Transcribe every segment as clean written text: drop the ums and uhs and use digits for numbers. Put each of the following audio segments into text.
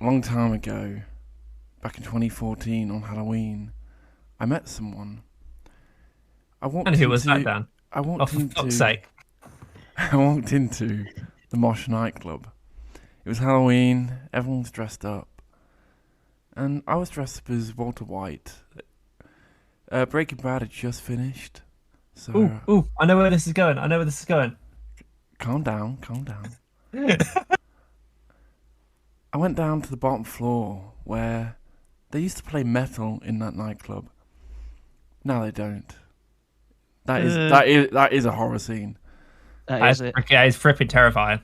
A long time ago, back in 2014 on Halloween, I met someone. I And walked who was that, into, Dan? I Oh, walked for fuck's into, sake. I walked into the Mosh nightclub. It was Halloween. Everyone was dressed up, and I was dressed up as Walter White. Breaking Bad had just finished, Ooh, so ooh, I know where this is going. I know where this is going. calm down, calm down. I went down to the bottom floor where they used to play metal in that nightclub. Now they don't. That is Uh, that is that is a horror scene. that That is is, it. yeah, it's fripping terrifying.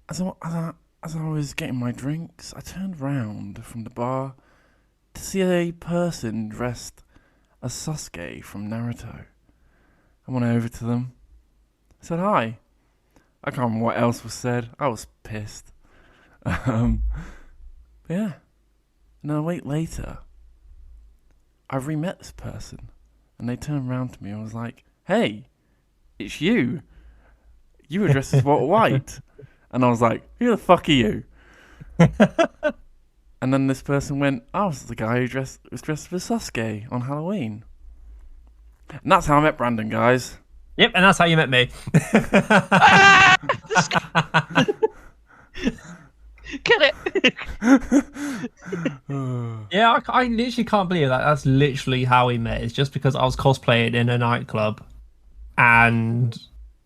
As I was getting my drinks, I turned round from the bar to see a person dressed as Sasuke from Naruto. I went over to them, said hi. I can't remember what else was said. I was pissed. Um, but yeah. And then a week later, I re-met this person, and they turned around to me and was like, "Hey, it's you. You were dressed as Walter White." And I was like, "Who the fuck are you?" And then this person went, "I was the guy who was dressed as Sasuke on Halloween." And that's how I met Brandon, guys. Yep, and that's how you met me. Ah! Get it? Yeah, I literally can't believe that. That's literally how we met. It's just because I was cosplaying in a nightclub and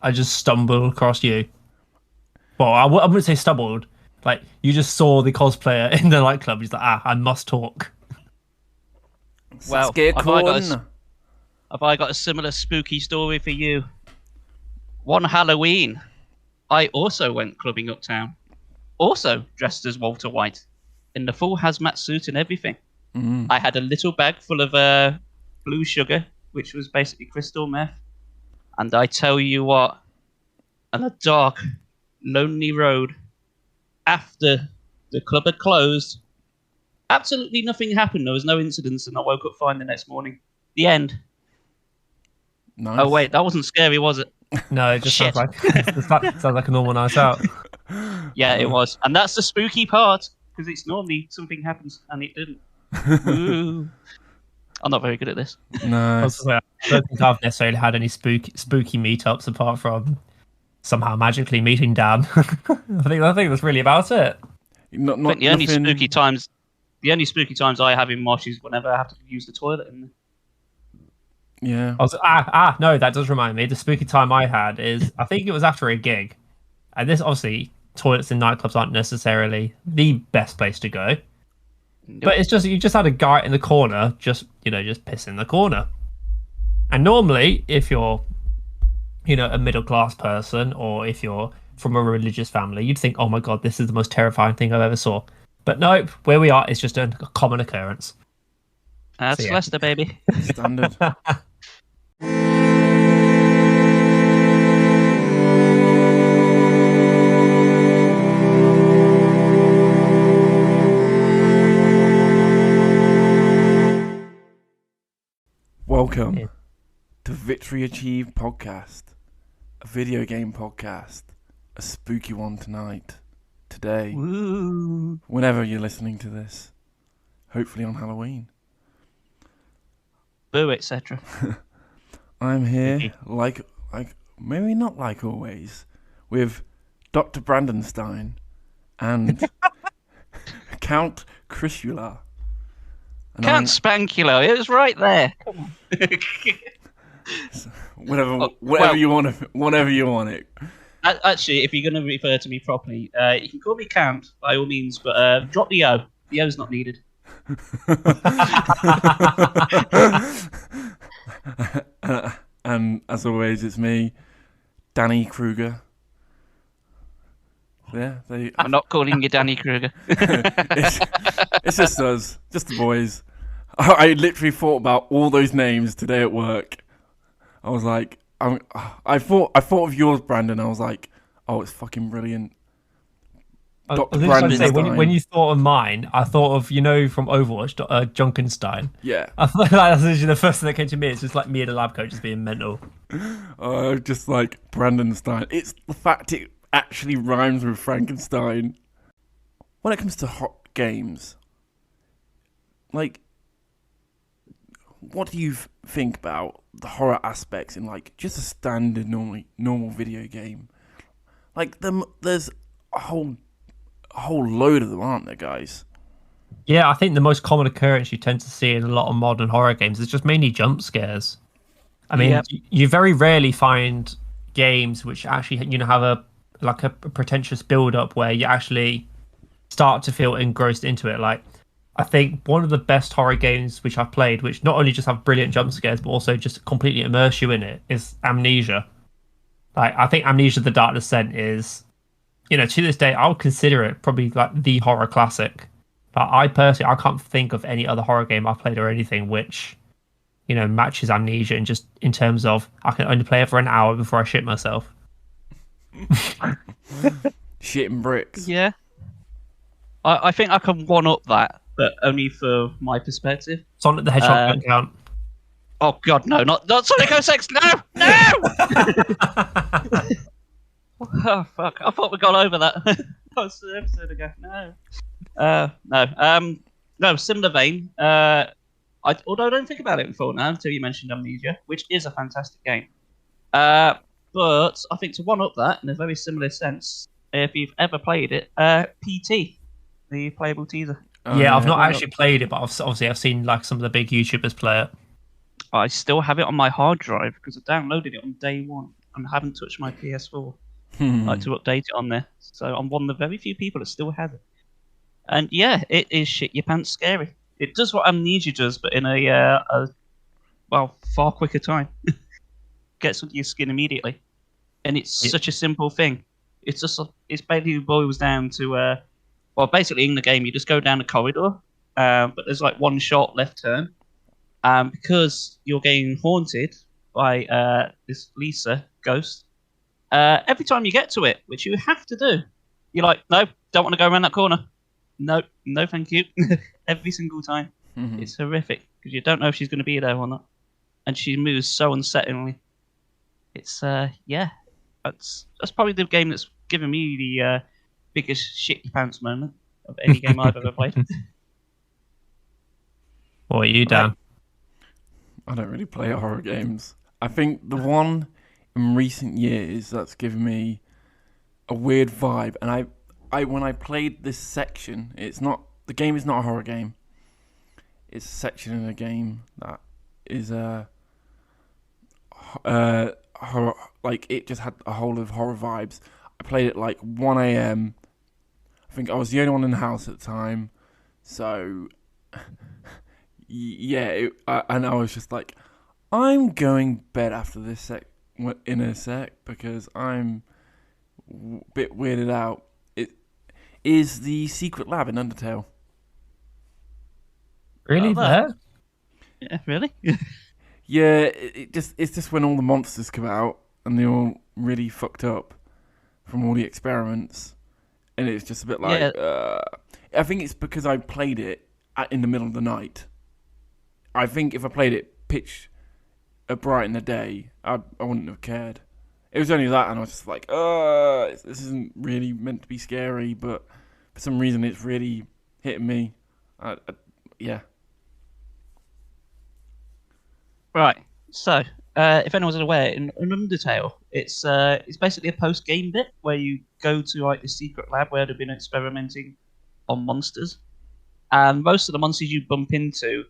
I just stumbled across you. Well, I wouldn't say stumbled. Like, you just saw the cosplayer in the nightclub. He's like, I must talk. Well, Sasuke have I got a similar spooky story for you? One Halloween, I also went clubbing uptown. Also dressed as Walter White, in the full hazmat suit and everything. Mm. I had a little bag full of blue sugar, which was basically crystal meth. And I tell you what, on a dark, lonely road, after the club had closed, absolutely nothing happened. There was no incidents, and I woke up fine the next morning. The end. Nice. Oh wait, that wasn't scary, was it? No, it just Shit. sounds like a normal night out. Yeah, it was. And that's the spooky part, because it's normally something happens, and it didn't. Ooh. I'm not very good at this. I No. was gonna say, I don't think I've necessarily had any spooky meetups apart from somehow magically meeting Dan. I think that's really about it. Not, I not think the only nothing... spooky times I have in Mosh is whenever I have to use the toilet. And Yeah. No, that does remind me. The spooky time I had is I think it was after a gig, and this obviously toilets in nightclubs aren't necessarily the best place to go, but it's just you just had a guy in the corner just piss in the corner, and normally if you're a middle class person or if you're from a religious family, you'd think, oh my god, this is the most terrifying thing I've ever saw. But nope, where we are, it's just a common occurrence. that's So, yeah. Leicester, baby. Standard. Welcome Yeah. to Victory Achieved Podcast, a video game podcast, a spooky one tonight, today, Woo. whenever you're listening to this, hopefully on Halloween. Boo, etc. I'm here, like maybe not like always, with Dr. Brandenstein and Count Crisula. And Count Spankulo, it was right there. Come on. whatever you want it. Actually, if you're going to refer to me properly, you can call me Count by all means, but drop the O. The O's not needed. And as always, it's me, Danny Kruger. Yeah, I'm not calling you Danny Kruger. it's just us, just the boys. I literally thought about all those names today at work. I was like, I thought of yours, Brandon. I was like, oh, it's fucking brilliant. I Dr. was just trying to say, Brandenstein. when you thought of mine, I thought of from Overwatch, Junkenstein. Yeah. I thought that's literally the first thing that came to me. It's just like me and a lab coat just being mental. Just like Brandenstein. It's the fact it actually rhymes with Frankenstein. when it comes to hot games, like, what do you think about the horror aspects in like just a standard normal video game? Like there's a whole load of them, aren't there, guys? Yeah, I think the most common occurrence you tend to see in a lot of modern horror games is just mainly jump scares. I mean, Yep. you very rarely find games which actually, have a pretentious build up where you actually start to feel engrossed into it. Like, I think one of the best horror games which I've played, which not only just have brilliant jump scares but also just completely immerse you in it, is Amnesia. Like, I think Amnesia: The Dark Descent is, to this day, I would consider it probably like the horror classic. But I can't think of any other horror game I've played or anything which, matches Amnesia, and just in terms of I can only play it for an hour before I shit myself. Shitting bricks. Yeah. I think I can one up that, but only for my perspective. Sonic the Hedgehog don't count. Oh God, no! Not Sonic 06. No, no! Oh fuck! I thought we got over that. That was an episode ago. No. Similar vein. Although I don't think about it before now until you mentioned Amnesia, which is a fantastic game. But I think to one up that in a very similar sense, if you've ever played it, PT, the playable teaser. Yeah, I've not actually played it, but I've seen like some of the big YouTubers play it. I still have it on my hard drive because I downloaded it on day one and haven't touched my PS4. I like to update it on there, so I'm one of the very few people that still have it. And yeah, it is shit your pants scary. It does what Amnesia does, but in a far quicker time. Gets under your skin immediately, and it's such a simple thing. It's basically boils down to basically in the game you just go down a corridor, but there's like one short left turn, because you're getting haunted by this Lisa ghost. Every time you get to it, which you have to do, you're like, no, don't want to go around that corner. No, thank you. Every single time. Mm-hmm. It's horrific because you don't know if she's going to be there or not, and she moves so unsettlingly. It's that's probably the game that's given me the biggest shit your pants moment of any game I've ever played. What are you, Dan? I don't really play horror games. I think the one in recent years that's given me a weird vibe, and I when I played this section, the game is not a horror game. It's a section in a game that is horror, like it just had a whole of horror vibes. I played it like 1 a.m. I think I was the only one in the house at the time, so yeah. And I was just like, I'm going bed after this in a sec because I'm a bit weirded out. It is the secret lab in Undertale. Really? There? Yeah, really? Yeah, it's just when all the monsters come out and they're all really fucked up from all the experiments, and it's just a bit like. Yeah. I think it's because I played it in the middle of the night. I think if I played it pitch bright in the day, I wouldn't have cared. It was only that, and I was just like, this isn't really meant to be scary, but for some reason it's really hitting me. Yeah. Right. So, if anyone's aware, in Undertale, it's basically a post-game bit where you go to like the secret lab where they've been experimenting on monsters, and most of the monsters you bump into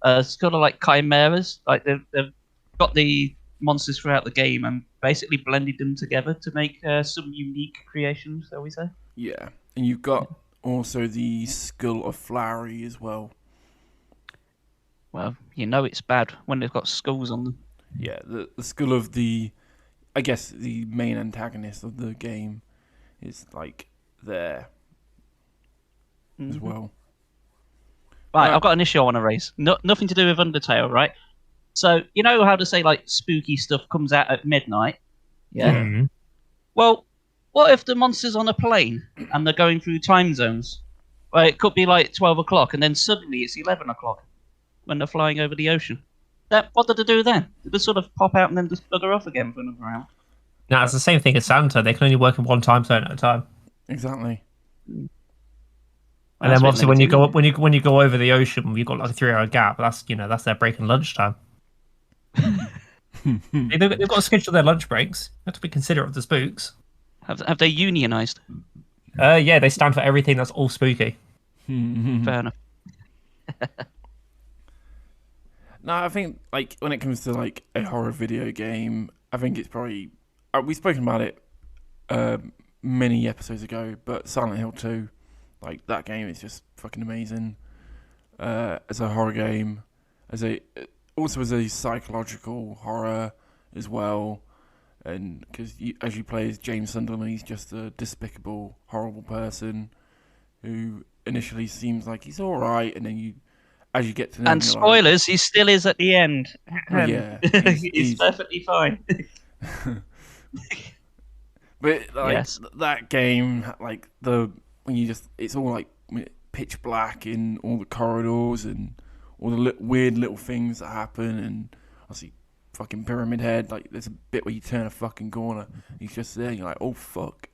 are sort of like chimeras. Like they've got the monsters throughout the game and basically blended them together to make some unique creations, shall we say? Yeah, and you've got also the skull of Flowery as well. Well, you know it's bad when they've got skulls on them. Yeah, the skull of the main antagonist of the game is like there as well. Right, I've got an issue I want to raise. Nothing to do with Undertale, right? So, you know how to say like spooky stuff comes out at midnight? Yeah. Mm-hmm. Well, what if the monster's on a plane and they're going through time zones? Well, it could be like 12 o'clock and then suddenly it's 11 o'clock when they're flying over the ocean. What did they do then? Did they sort of pop out and then just bugger off again for another hour? No, it's the same thing as Santa. They can only work in one time zone at a time. Exactly. And That's then a bit obviously when you limiting. go up, when you go over the ocean, you've got like a 3 hour gap. That's that's their break and lunchtime. They've got to schedule their lunch breaks. You have to be considerate of the spooks. Have they unionized? Yeah, they stand for everything that's all spooky. Fair enough. No, I think like when it comes to like a horror video game, I think it's probably we've spoken about it many episodes ago, but Silent Hill 2, like that game is just fucking amazing. As a horror game, also as a psychological horror as well, and because as you play as James Sunderland, he's just a despicable, horrible person who initially seems like he's all right, and then as you get to know him, And you're like, spoilers, he still is at the end. oh yeah, He's perfectly fine. But like Yes. that game, like it's all like pitch black in all the corridors and all the weird little things that happen, and obviously fucking Pyramid Head. Like there's a bit where you turn a fucking corner, he's just there, and you're like, oh fuck,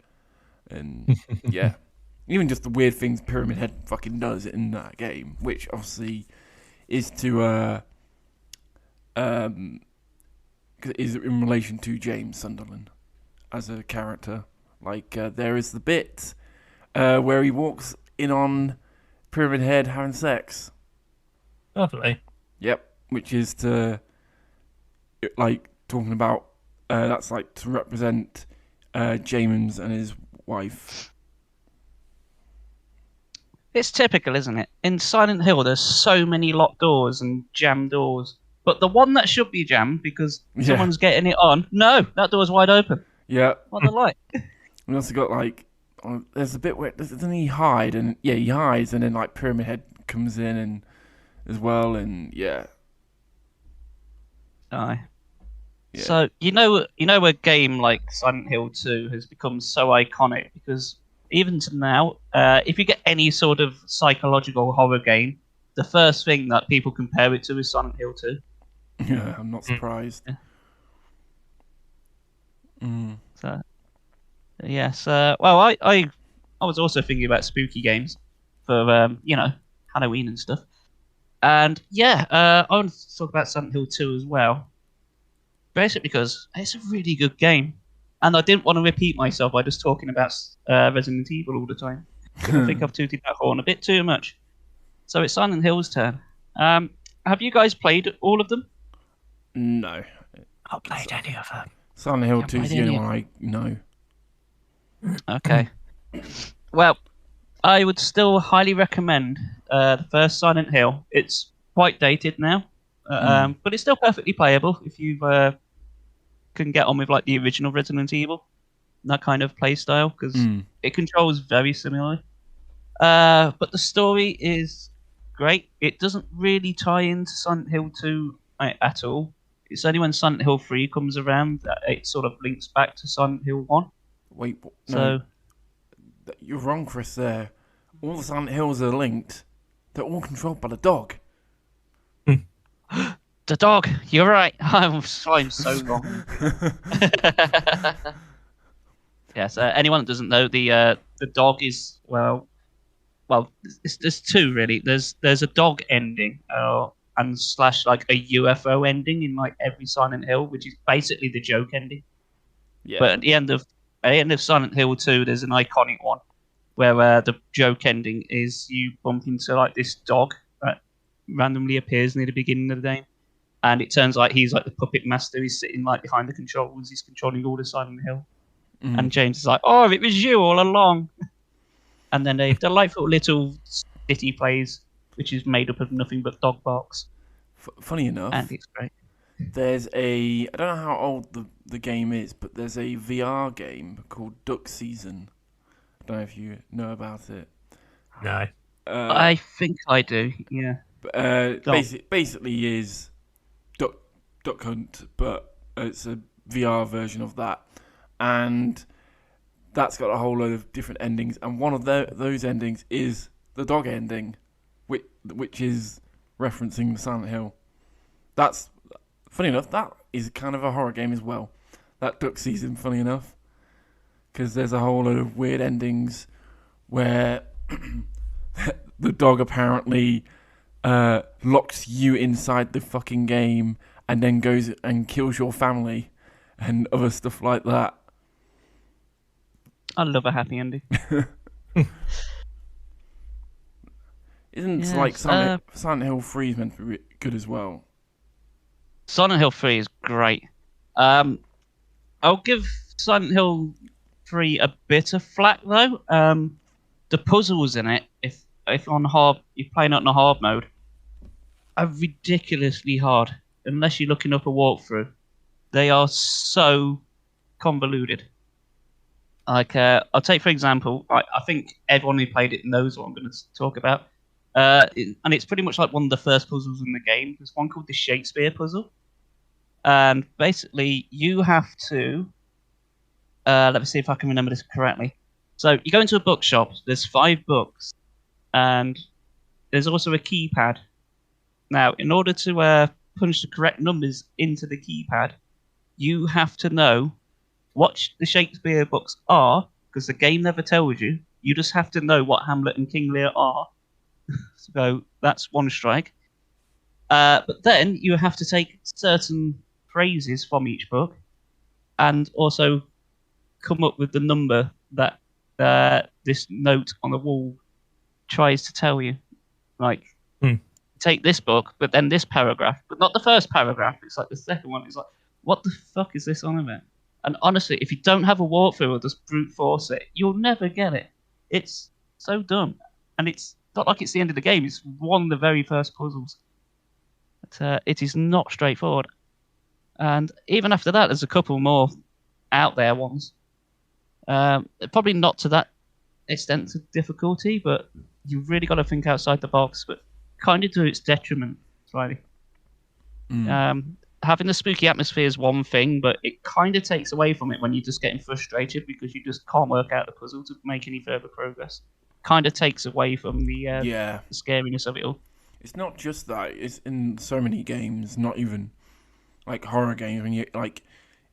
and yeah, even just the weird things Pyramid Head fucking does in that game, which obviously is to is in relation to James Sunderland as a character. Like there is the bit where he walks in on Pyramid Head having sex. Lovely. Yep, which is to like talking about that's like to represent James and his wife. It's typical, isn't it? In Silent Hill, there's so many locked doors and jammed doors. But the one that should be jammed because Yeah. someone's getting it on, no, that door's wide open. Yeah, What the light? we also got like there's a bit where doesn't he hide, and yeah, he hides, and then like Pyramid Head comes in and as well, and yeah. Aye. Yeah. So you know a game like Silent Hill 2 has become so iconic because even to now, if you get any sort of psychological horror game, the first thing that people compare it to is Silent Hill 2. Yeah, I'm not surprised. Yeah. Mm. So yes, well, I was also thinking about spooky games for Halloween and stuff, and yeah, I want to talk about Silent Hill 2 as well. Basically, because it's a really good game, and I didn't want to repeat myself by just talking about Resident Evil all the time. I think I've tooted that horn a bit too much. So it's Silent Hill's turn. Have you guys played all of them? No. Not played any of them. Silent Hill Can't 2 is play the only any. one I know. Okay. Well, I would still highly recommend the first Silent Hill. It's quite dated now, but it's still perfectly playable if you can get on with like the original Resident Evil, that kind of play style, because it controls very similarly. But the story is great. It doesn't really tie into Silent Hill 2 at all. It's only when Silent Hill 3 comes around that it sort of links back to Silent Hill 1. Wait, So no, you're wrong, Chris. There, all the Silent Hills are linked. They're all controlled by the dog. the dog, you're right. I'm so wrong. Yes, anyone that doesn't know, the dog is well, there's two really. There's a dog ending, and slash like a UFO ending in like every Silent Hill, which is basically the joke ending. Yeah. But at the end of Silent Hill 2, there's an iconic one where the joke ending is you bump into like this dog that randomly appears near the beginning of the game, and it turns like he's like the puppet master. He's sitting like behind the controls. He's controlling all the Silent Hill. And James is like, "Oh, it was you all along." And then a delightful little city plays, which is made up of nothing but dog barks, Funny enough, and it's great. there's I don't know how old the game is, but there's a VR game called Duck Season. I don't know if you know about it. No. I think I do. Yeah. Basically is Duck Hunt, but it's a VR version of that, and that's got a whole load of different endings, and one of those endings is the dog ending, which is referencing the Silent Hill. That's funny enough. That is kind of a horror game as well. That Duck Season, funny enough, because there's a whole load of weird endings where the dog apparently locks you inside the fucking game and then goes and kills your family and other stuff like that. I love a happy ending. Isn't Yes, like Silent Hill 3 is meant to be good as well? Silent Hill 3 is great. I'll give Silent Hill 3 a bit of flack though. The puzzles in it, if on hard, you're playing it on a hard mode, are ridiculously hard. Unless you're looking up a walkthrough, they are so convoluted. Like, I'll take for example, I think everyone who played it knows what I'm going to talk about. And it's pretty much like one of the first puzzles in the game. There's one called the Shakespeare puzzle, and basically you have to. Let me see if I can remember this correctly. So you go into a bookshop. There's 5 books, and there's also a keypad. Now, in order to punch the correct numbers into the keypad, you have to know what the Shakespeare books are, because the game never tells you. You just have to know what Hamlet and King Lear are. So that's one strike. But then you have to take certain phrases from each book and also come up with the number that this note on the wall tries to tell you. Like, take this book, but then this paragraph, but not the first paragraph. It's like the second one. It's like, what the fuck is this on about? And honestly, if you don't have a walkthrough or just brute force it, you'll never get it. It's so dumb. And it's not like it's the end of the game. It's one of the very first puzzles. But, it is not straightforward. And even after that, there's a couple more out there ones. Probably not to that extent of difficulty, but you've really got to think outside the box, but kind of to its detriment, slightly. Having the spooky atmosphere is one thing, but it kind of takes away from it when you're just getting frustrated because you just can't work out the puzzle to make any further progress. Kind of takes away from the scariness of it all. It's not just that. It's in so many games, not even like horror games, when you're like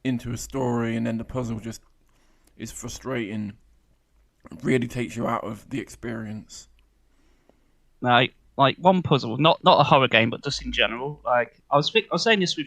into a story and then the puzzle just is frustrating. It really takes you out of the experience. Like one puzzle, not a horror game, but just in general. Like I was saying this with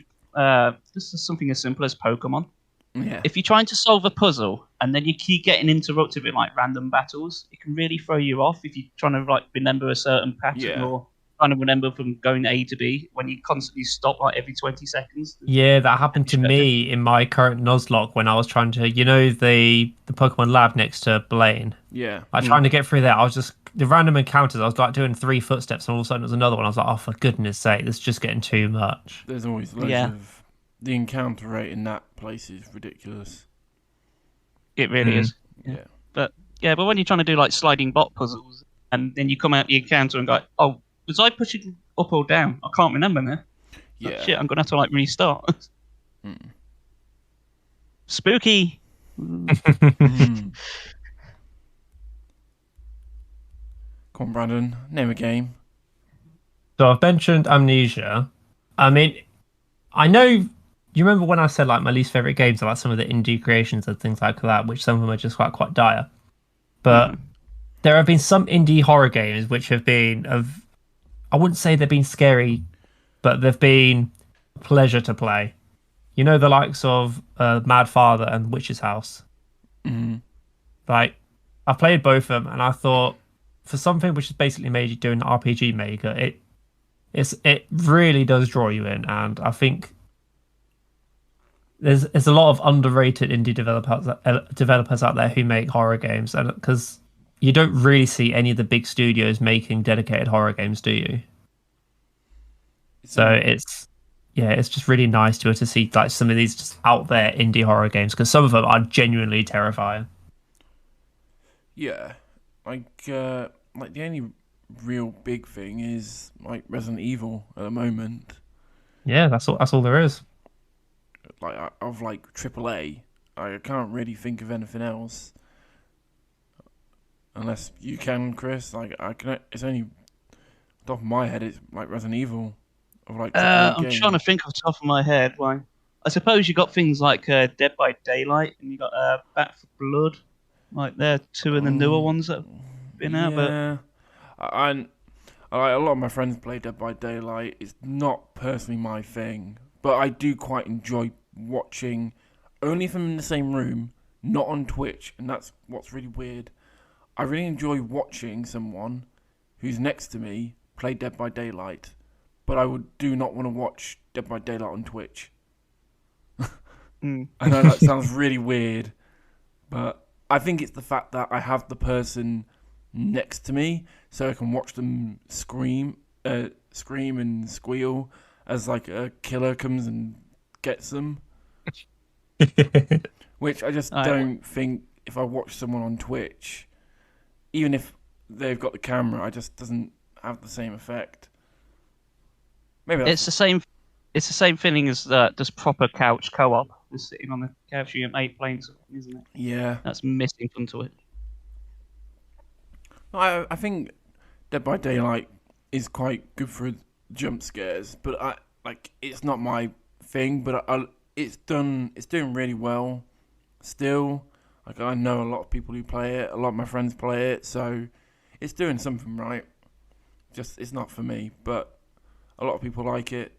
this is something as simple as Pokemon. Yeah. If you're trying to solve a puzzle and then you keep getting interrupted with like random battles, it can really throw you off if you're trying to like remember a certain pattern or trying to remember from going A to B when you constantly stop like every 20 seconds. Yeah, that happened to me in my current Nuzlocke when I was trying to, the Pokemon lab next to Blaine. Yeah. Like trying to get through there, I was just, the random encounters, I was like doing 3 footsteps and all of a sudden there was another one. I was like, oh, for goodness sake, this is just getting too much. There's always loads of... The encounter rate in that place is ridiculous. It really is. Yeah. But when you're trying to do like sliding bot puzzles and then you come out the encounter and go, oh, was I pushing up or down? I can't remember now. Yeah. Oh, shit, I'm going to have to like restart. Spooky. Come on, Brandon. Name a game. So I've mentioned Amnesia. I mean, I know... You remember when I said like my least favorite games are like some of the indie creations and things like that, which some of them are just quite dire. But there have been some indie horror games which have been I wouldn't say they've been scary, but they've been a pleasure to play. You know, the likes of Mad Father and Witch's House. Mm-hmm. Like, I played both of them, and I thought for something which is basically made you do an RPG maker, it really does draw you in, and I think. There's a lot of underrated indie developers out there who make horror games, and because you don't really see any of the big studios making dedicated horror games, do you? So it's just really nice to see like some of these just out there indie horror games, because some of them are genuinely terrifying. Yeah, like the only real big thing is like Resident Evil at the moment. Yeah, that's all there is. Like of like AAA, I can't really think of anything else. Unless you can, Chris. Like I can. It's only top of my head. It's like Resident Evil. Of like. I'm trying to think off the top of my head. Why? I suppose you got things like Dead by Daylight, and you got Back for Blood. Like they're 2 of the newer ones that have been out. But A lot of my friends play Dead by Daylight. It's not personally my thing, but I do quite enjoy watching, only if I'm in the same room, not on Twitch, and that's what's really weird. I really enjoy watching someone who's next to me play Dead by Daylight, but I do not want to watch Dead by Daylight on Twitch. I know that sounds really weird, but I think it's the fact that I have the person next to me, so I can watch them scream and squeal as like a killer comes and gets them. Which I just don't think if I watch someone on Twitch, even if they've got the camera, it just doesn't have the same effect. Maybe it's the same. It's the same feeling as just proper couch co-op. Just sitting on the couch with your mate playing something, isn't it? Yeah. That's missing fun to it. I think Dead by Daylight is quite good for jump scares, but it's not my thing. But it's doing really well. Still, like I know a lot of people who play it. A lot of my friends play it, so it's doing something right. Just it's not for me, but a lot of people like it.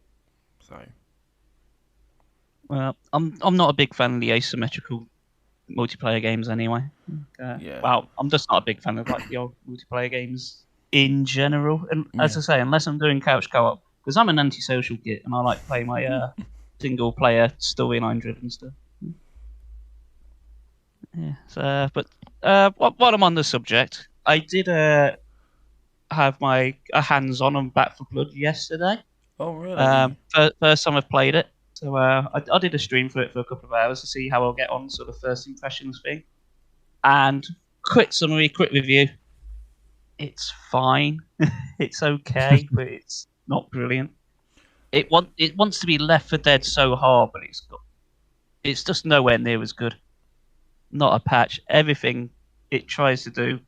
So, well, I'm not a big fan of the asymmetrical multiplayer games anyway. yeah. Well, I'm just not a big fan of like the old multiplayer games in general. And as I say, unless I'm doing couch co-op, because I'm an antisocial git and I like to play my single player storyline driven stuff. Yeah. So, but while I'm on the subject, I did have my hands on Back for Blood yesterday. Oh really? First time I've played it. So I did a stream for it for a couple of hours to see how I'll get on, sort of first impressions thing. And quick summary, quick review. It's fine. It's okay, but it's not brilliant. It wants to be Left 4 Dead so hard, but it's just nowhere near as good. Not a patch. Everything it tries to do,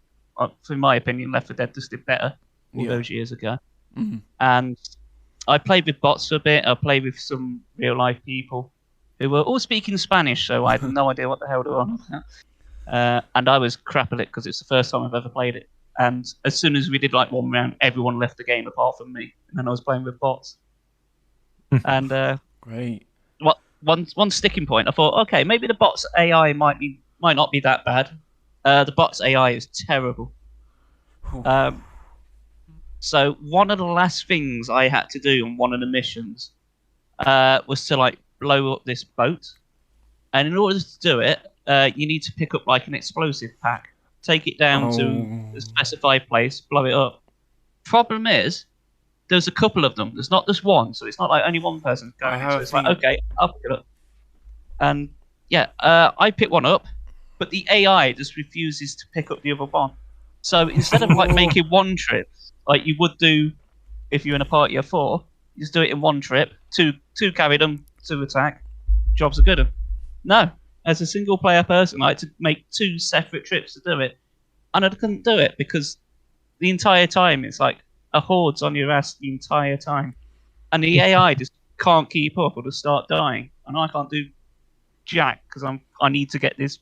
in my opinion, Left 4 Dead just did better all those years ago. Mm-hmm. And I played with bots for a bit. I played with some real life people who were all speaking Spanish, so I had no idea what the hell they were on about. And I was crap at it because it's the first time I've ever played it. And as soon as we did like one round, everyone left the game apart from me, and then I was playing with bots. And great. One sticking point, I thought, okay, maybe the bots AI might not be that bad. The bots AI is terrible. So one of the last things I had to do on one of the missions was to like blow up this boat, and in order to do it, you need to pick up like an explosive pack, take it down to a specified place, blow it up. Problem is, there's a couple of them. There's not just one, so it's not like only one person's going. So it's like, okay, I'll pick it up. And yeah, I picked one up, but the AI just refuses to pick up the other one. So instead of like making one trip, like you would do if you're in a party of 4, you just do it in one trip. Two carry them, 2 attack. Jobs are good. No, as a single player person, I had to make 2 separate trips to do it, and I couldn't do it because the entire time it's like a horde's on your ass the entire time, and the AI just can't keep up or just start dying, and I can't do jack because I need to get this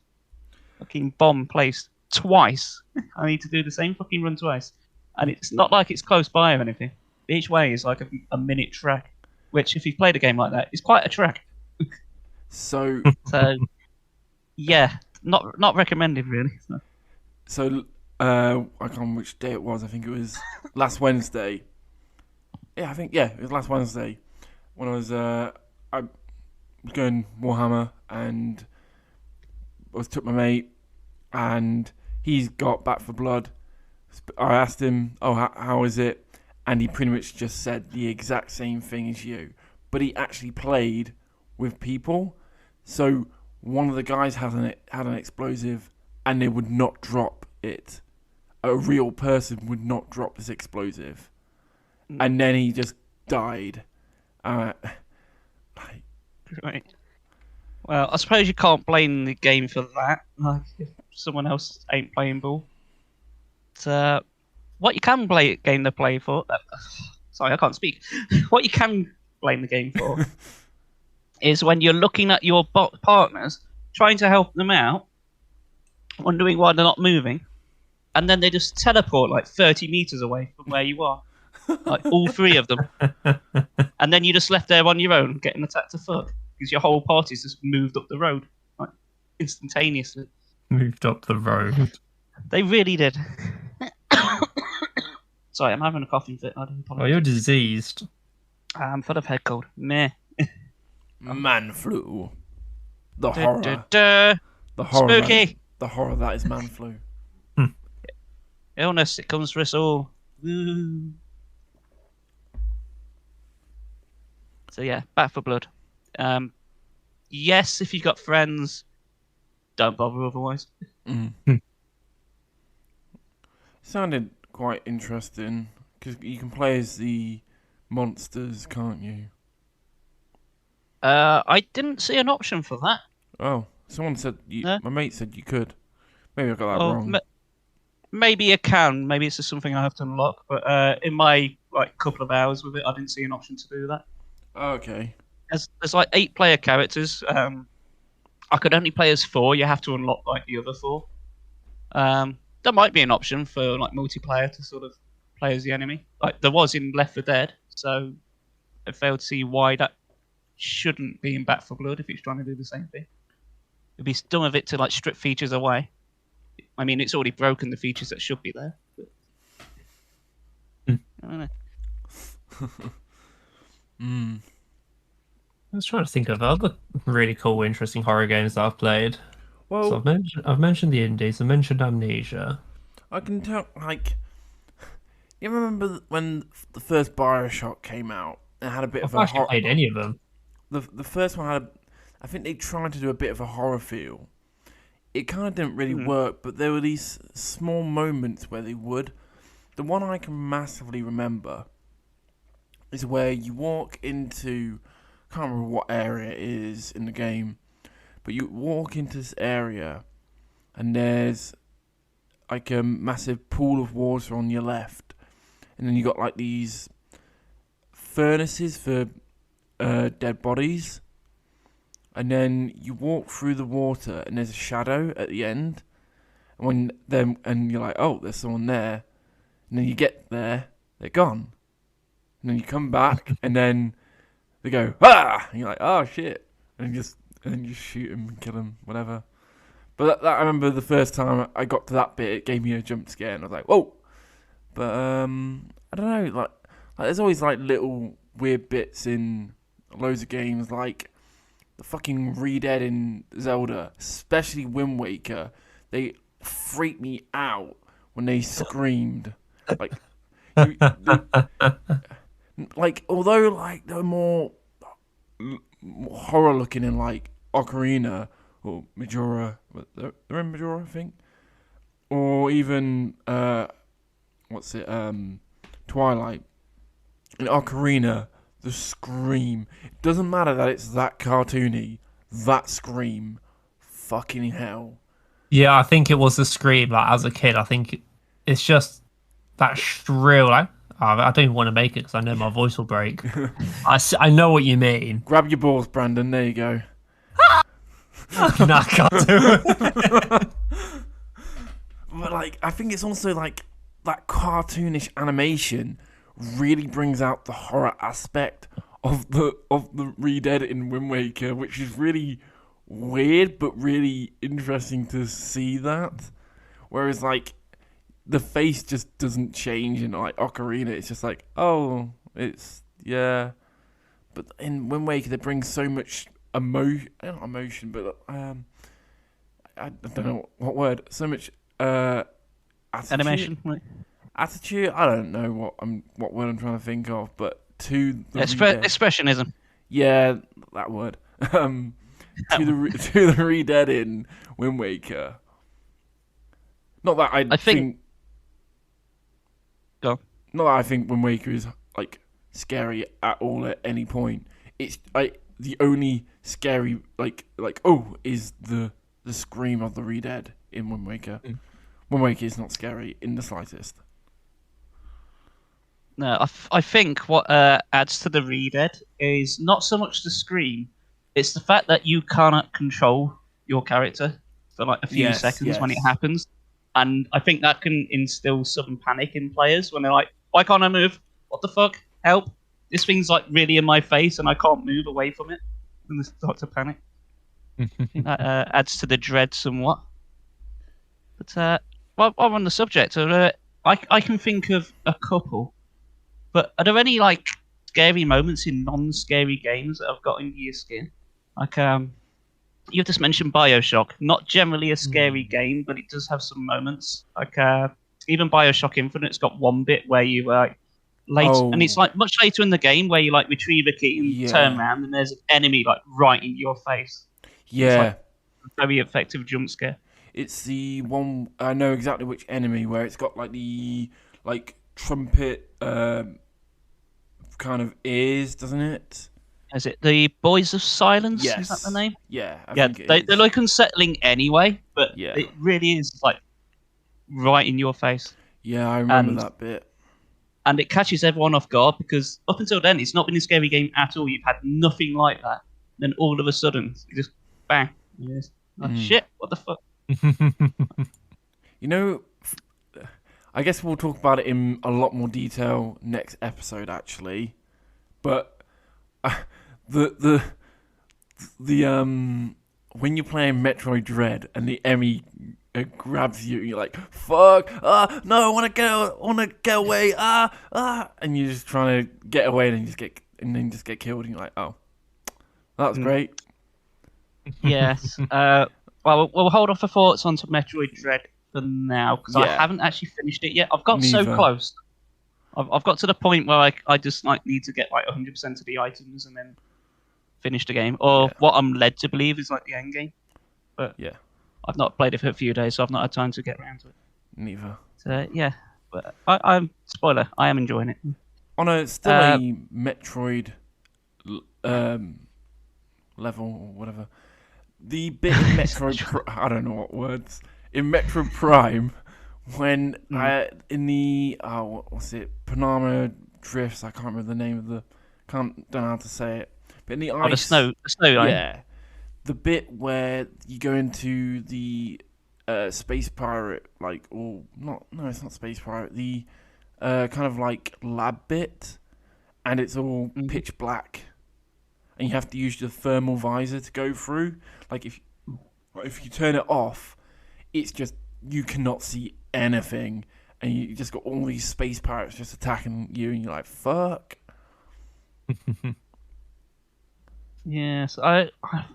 fucking bomb placed twice. I need to do the same fucking run twice. And it's not like it's close by or anything. Each way is like a minute trek, which if you've played a game like that, is quite a trek. So yeah, not recommended really. So I can't remember which day it was. I think it was last Wednesday. Yeah, it was last Wednesday when I was going Warhammer, and I took my mate, and he's got Back for Blood. I asked him, how is it? And he pretty much just said the exact same thing as you. But he actually played with people. So one of the guys had an explosive, and they would not drop it. A real person would not drop this explosive. And then he just died. Right. Well, I suppose you can't blame the game for that. Like, if someone else ain't playing ball. But, what you can blame game to play for... sorry, I can't speak. What you can blame the game for is when you're looking at your partners, trying to help them out, wondering why they're not moving, and then they just teleport like 30 meters away from where you are. like all 3 of them, and then you're just left there on your own, getting attacked to fuck because your whole party's just moved up the road, like instantaneously. Moved up the road. They really did. Sorry, I'm having a coughing fit. I do Oh, apologize. you're diseased. I'm full of head cold. Meh. Man flu. The Du, horror. du, du. The horror. Spooky. The horror that is man flu. Illness, it comes for us all. Woo. So yeah, Back for Blood. Yes, if you've got friends, don't bother otherwise. Sounded quite interesting because you can play as the monsters, can't you? I didn't see an option for that. Oh, someone said No? my mate said you could. Maybe I got that Oh, wrong. maybe I can. Maybe it's just something I have to unlock. But in my couple of hours with it, I didn't see an option to do that. Okay. There's like 8 player characters. I could only play as 4. You have to unlock like the other 4. There might be an option for like multiplayer to sort of play as the enemy, like there was in Left 4 Dead. So I failed to see why that shouldn't be in Back for Blood if it's trying to do the same thing. It'd be dumb of it to like strip features away. I mean, it's already broken the features that should be there. But... I don't know. I was trying to think of other really cool, interesting horror games that I've played. Well, So I've mentioned the indies. I mentioned Amnesia. I can tell. Like, you remember when the first Bioshock came out? It had a bit I've of a actually horror. played any of them. The first one had. I think they tried to do a bit of a horror feel. It kind of didn't really work, but there were these small moments where they would. The one I can massively remember is where you walk into. I can't remember what area it is in the game, but you walk into this area, and there's like a massive pool of water on your left, and then you got like these furnaces for dead bodies, and then you walk through the water, and there's a shadow at the end, and you're like, oh, there's someone there, and then you get there, they're gone, and then you come back, and then they go, ah, and you're like, oh shit, and you shoot them and kill them, whatever. But that I remember the first time I got to that bit, it gave me a jump scare, and I was like, whoa. But I don't know, like there's always like little weird bits in loads of games, like the fucking Re-Dead in Zelda, especially Wind Waker. They freaked me out when they screamed. Like although like they're more horror looking in like Ocarina or Majora, they're in Majora, I think, or even Twilight. In Ocarina, the scream. It doesn't matter that it's that cartoony. That scream, fucking hell. Yeah, I think it was the scream. Like as a kid, I think it's just that shrill. Like I don't even want to make it because I know my voice will break. I know what you mean. Grab your balls, Brandon. There you go. No, I can't do it. But like, I think it's also like that cartoonish animation really brings out the horror aspect of the Re-Dead in Wind Waker, which is really weird but really interesting to see that. Whereas like the face just doesn't change in like Ocarina. It's just like, oh, it's yeah. But in Wind Waker, they bring so much emotion, not emotion, but I don't know what word. So much attitude. Animation. Right. Attitude. I don't know what word I'm trying to think of, but to the Expressionism. Yeah, that word. To the Re-Dead in Wind Waker. Not that I think. Go. Not that I think Wind Waker is like scary at all at any point. It's the only scary like is the scream of the Re-Dead in Wind Waker. Wind Waker is not scary in the slightest. No, I think what adds to the Re-Dead is not so much the scream, it's the fact that you cannot control your character for like a few seconds when it happens. And I think that can instill some panic in players when they're like, why can't I move? what the fuck? Help! This thing's like really in my face, and I can't move away from it. And I start to panic. I think that adds to the dread somewhat. But while I'm on the subject, I can think of a couple. But are there any like scary moments in non-scary games that have got under your skin? Like you just mentioned BioShock. Not generally a scary game, but it does have some moments. Like even BioShock Infinite's got one bit where you and it's like much later in the game where you like retrieve a key and turn around, and there's an enemy like right in your face. Yeah. It's like a very effective jump scare. It's the one, I know exactly which enemy, where it's got like the trumpet kind of ears, doesn't it? Is it the Boys of Silence? Yes. Is that the name? Yeah, I Yeah, think they're like unsettling anyway, but it really is like right in your face. Yeah, I remember that bit. And it catches everyone off guard because up until then, it's not been a scary game at all. You've had nothing like that. Then all of a sudden, you just bang. Shit, what the fuck? You know, I guess we'll talk about it in a lot more detail next episode, actually. But the when you're playing Metroid Dread and the enemy grabs you, you're like, fuck, no, I want to get away, and you're just trying to get away, and then just get killed, and you're like, oh, that was great. Yes. Well, we'll hold off our thoughts onto Metroid Dread for now because I haven't actually finished it yet. I've got so close. I've got to the point where I just like need to get like 100% of the items and then finish the game, or what I'm led to believe is like the end game. But I've not played it for a few days, so I've not had time to get around to it. Neither. So but I'm spoiler. I am enjoying it. On a Metroid level or whatever. The bit in Metroid, I don't know what words, in Metroid Prime, when in the what's it, Panama Drifts, I can't remember the name of don't know how to say it, but in the ice, the snow line. Yeah, the bit where you go into the space pirate, it's not space pirate, the kind of like lab bit, and it's all pitch black. And you have to use your thermal visor to go through. Like if you turn it off, it's just you cannot see anything, and you just got all these space pirates just attacking you, and you're like, "Fuck." Yes, I've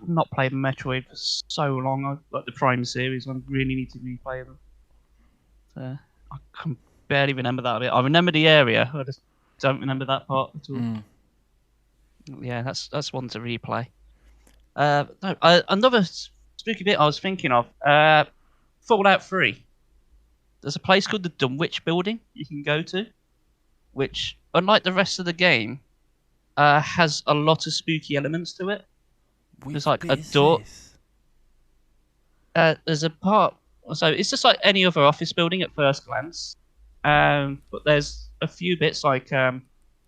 not played Metroid for so long. Like the Prime series, I really need to replay them. I can barely remember that bit. I remember the area. I just don't remember that part at all. Yeah, that's one to replay. Another spooky bit I was thinking of. Fallout 3. There's a place called the Dunwich Building you can go to, which, unlike the rest of the game, has a lot of spooky elements to it. There's like a door. There's a part. So it's just like any other office building at first glance, but there's a few bits like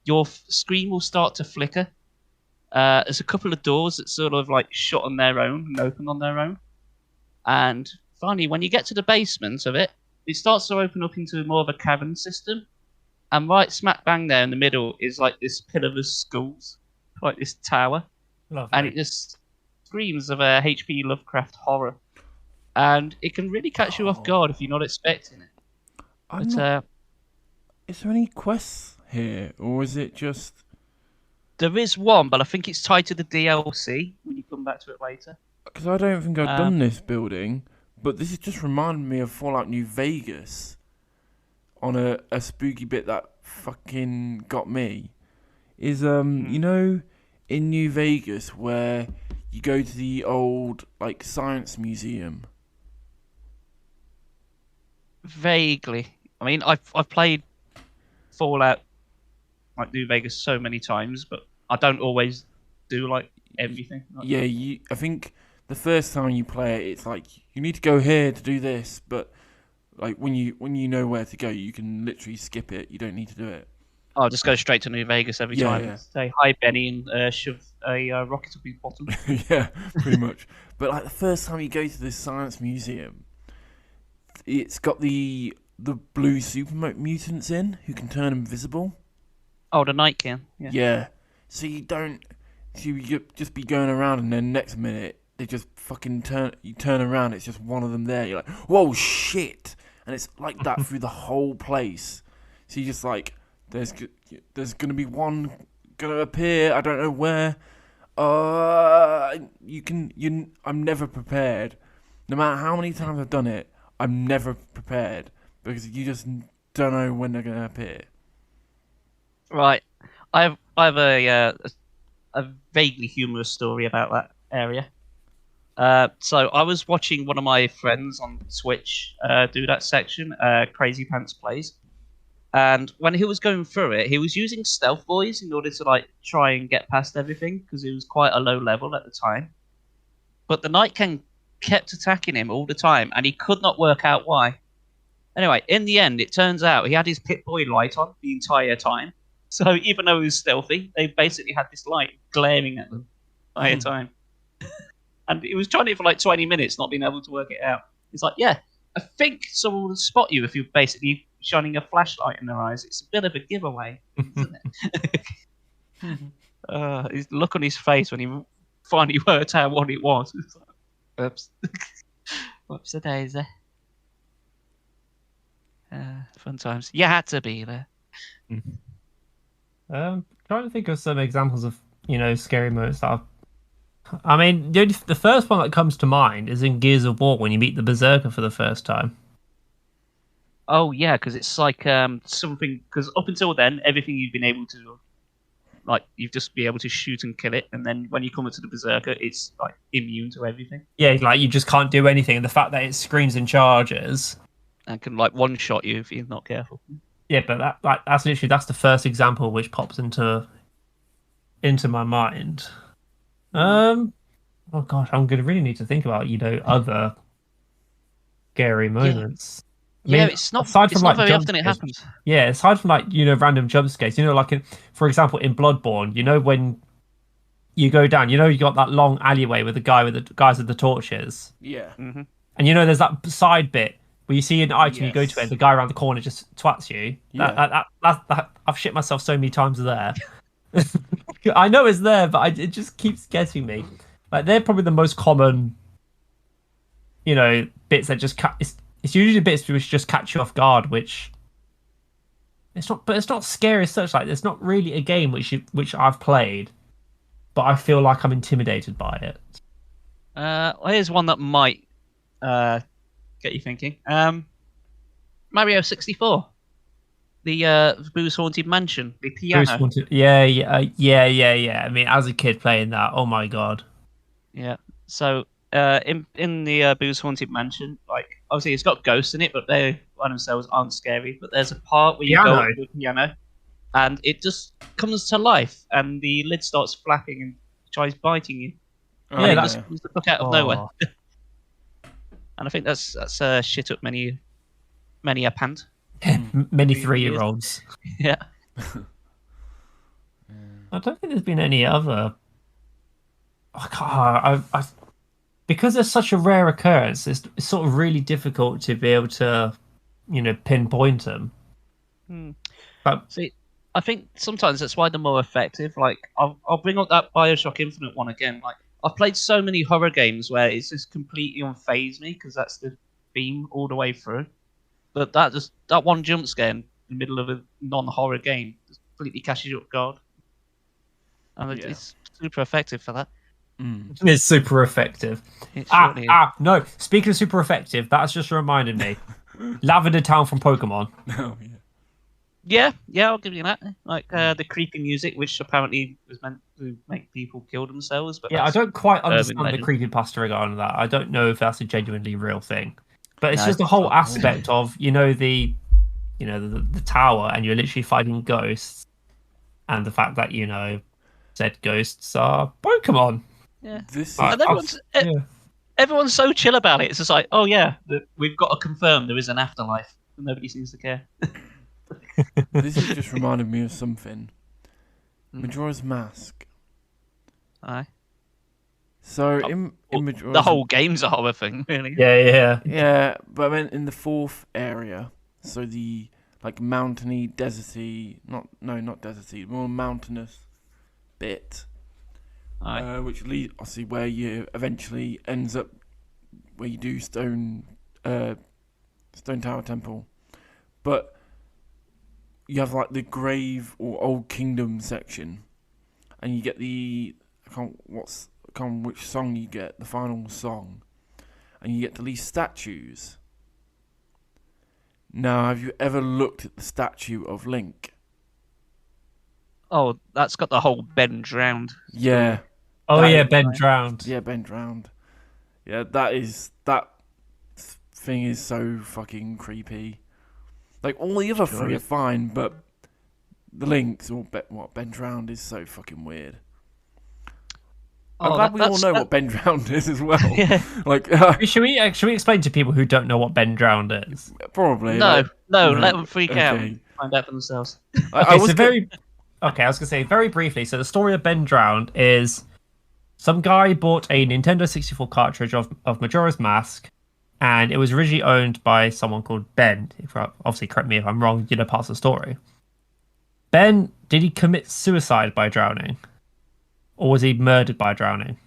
your screen will start to flicker. There's a couple of doors that sort of like shut on their own and open on their own. And finally, when you get to the basement of it, it starts to open up into more of a cavern system. And right smack bang there in the middle is like this pillar of skulls, like this tower. Lovely. And it just screams of a H.P. Lovecraft horror. And it can really catch you off guard if you're not expecting it. Is there any quests here, or is it just... There is one, but I think it's tied to the DLC when you come back to it later. Because I don't think I've done this building, but this has just reminded me of Fallout New Vegas on a spooky bit that fucking got me. Is, you know, in New Vegas where you go to the old, like, science museum? Vaguely. I mean, I've played Fallout like New Vegas so many times, but I don't always do like everything. I think the first time you play it, it's like you need to go here to do this, but like when you know where to go, you can literally skip it. You don't need to do it. I'll just go straight to New Vegas every time. Yeah. Say hi, Benny, and shove a rocket up his bottom. Yeah, pretty much. But like the first time you go to this science museum, it's got the blue super mutants in who can turn invisible. Oh, the Night King. Yeah. Yeah. So you don't. So you just be going around, and then next minute they just fucking turn. You turn around, it's just one of them there. You're like, whoa, shit! And it's like that through the whole place. So you just like, there's gonna be one gonna appear. I don't know where. I'm never prepared. No matter how many times I've done it, I'm never prepared because you just don't know when they're gonna appear. Right. I have a vaguely humorous story about that area. So I was watching one of my friends on Twitch do that section, Crazy Pants Plays, and when he was going through it, he was using stealth boys in order to like try and get past everything because it was quite a low level at the time. But the Night King kept attacking him all the time, and he could not work out why. Anyway, in the end, it turns out he had his Pit Boy light on the entire time. So even though he was stealthy, they basically had this light glaring at them the entire time. And he was trying it for like 20 minutes, not being able to work it out. He's like, yeah, I think someone will spot you if you're basically shining a flashlight in their eyes. It's a bit of a giveaway, isn't it? His look on his face when he finally worked out what it was. It's like, oops. Whoops a daisy. Fun times. You had to be there. Trying to think of some examples of scary moments that I mean, the first one that comes to mind is in Gears of War when you meet the Berserker for the first time. Oh yeah, because it's like something. Because up until then, everything you've been able to, like, you've just be able to shoot and kill it, and then when you come into the Berserker, it's like immune to everything. Yeah, like you just can't do anything, and the fact that it screams and charges and can like one shot you if you're not careful. Yeah, but that's literally the first example which pops into my mind. Oh gosh, I'm gonna really need to think about other scary moments. Yeah, I mean, it's not. Aside It's from not like very jump often it scares, happens. Yeah, aside from like random jump scares, like for example in Bloodborne, when you go down, you got that long alleyway with the guys with the torches. Yeah. Mm-hmm. And there's that side bit where you see an item, you go to it, Yes. and the guy around the corner just twats you. Yeah. That I've shit myself so many times there. I know it's there, but it just keeps getting me. Like they're probably the most common, bits that just it's usually bits which just catch you off guard, which it's not scary as such. Like it's not really a game which I've played, but I feel like I'm intimidated by it. Well, here's one that might get you thinking. Mario 64, the Boo's Haunted Mansion, the piano. Yeah. I mean, as a kid playing that, oh my god. Yeah. So in the Boo's Haunted Mansion, like obviously it's got ghosts in it, but they by themselves aren't scary. But there's a part where you go up to the piano, and it just comes to life, and the lid starts flapping and tries biting you. Oh, And it just comes the fuck out of nowhere. Oh. And I think that's shit up many a pant. Many 3-year-olds. Yeah. I don't think there's been any other. I because it's such a rare occurrence. It's sort of really difficult to be able to, pinpoint them. But See, I think sometimes that's why they're more effective. Like, I'll bring up that Bioshock Infinite one again. Like, I've played so many horror games where it's just completely unfazed me because that's the theme all the way through. But that one jump scare in the middle of a non-horror game just completely catches you off guard. And it's super effective for that. It's super effective. No. Speaking of super effective, that's just reminded me. Lavender Town from Pokemon. Oh, yeah. Yeah, I'll give you that. Like the creepy music, which apparently was meant to make people kill themselves. But yeah, I don't quite understand the legend. creepypasta regarding that. I don't know if that's a genuinely real thing. But it's just the whole aspect of, the tower, and you're literally fighting ghosts, and the fact that, said ghosts are Pokemon. Yeah. Everyone's so chill about it. It's just like, oh yeah, we've got to confirm there is an afterlife. And nobody seems to care. This has just reminded me of something. Majora's Mask. Aye. So in Majora's the whole game's a horror thing, really. Yeah. Yeah, but I meant in the fourth area. So the like mountainy, deserty, not deserty, more mountainous bit, Aye. which leads obviously where you eventually ends up where you do Stone Tower Temple, but you have like the Grave or Old Kingdom section, and you get I can't remember which song you get, the final song, and you get to these statues. Now, have you ever looked at the statue of Link? Oh, that's got the whole bend round. Yeah. Oh That yeah, is- Ben drowned. Yeah, bent round. Yeah, that thing is so fucking creepy. Like all the other three are fine, but the Links or bent round is so fucking weird. I'm glad we all know what bent round is as well. Yeah. Like Should we explain to people who don't know what Ben drowned is? probably. No, like, no, no, let them freak out okay. and find out for themselves. Okay, so I was gonna say very briefly. So the story of Ben drowned is some guy bought a Nintendo 64 cartridge of Majora's Mask, and it was originally owned by someone called Ben. Obviously, correct me if I'm wrong. You know parts of the story. Ben, did he commit suicide by drowning, or was he murdered by drowning?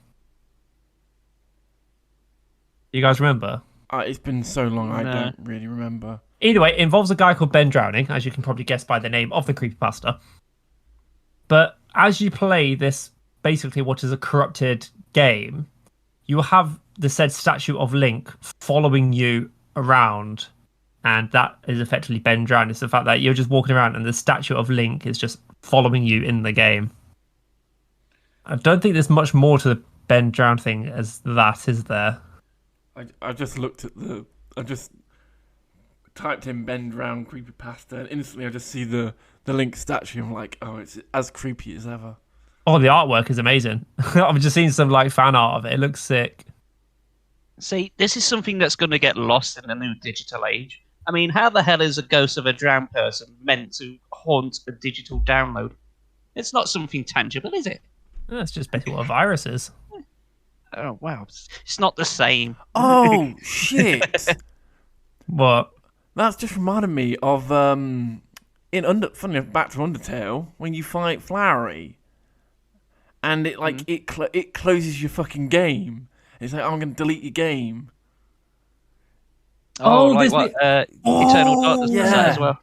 You guys remember? It's been so long, I No. don't really remember. Either way, it involves a guy called Ben drowning, as you can probably guess by the name of the creepypasta. But as you play this, basically what is a corrupted game, you have the said statue of Link following you around, and that is effectively Ben drowned. It's the fact that you're just walking around and the statue of Link is just following you in the game. I don't think there's much more to the Ben drowned thing as that, is there? I just looked at I just typed in bend round creepypasta, and instantly I just see the Link statue. I'm like, oh, it's as creepy as ever. Oh, the artwork is amazing. I've just seen some like fan art of it. It looks sick. See, this is something that's going to get lost in the new digital age. I mean, how the hell is a ghost of a drowned person meant to haunt a digital download? It's not something tangible, is it? That's just basically what a virus is. Oh, wow. It's not the same. Oh shit! What? That's just reminded me of funny enough, back to Undertale when you fight Flowery, and it like it closes your fucking game. It's like, I'm gonna delete your game. Oh, Oh, like there's what? Eternal Darkness does that yeah. as well.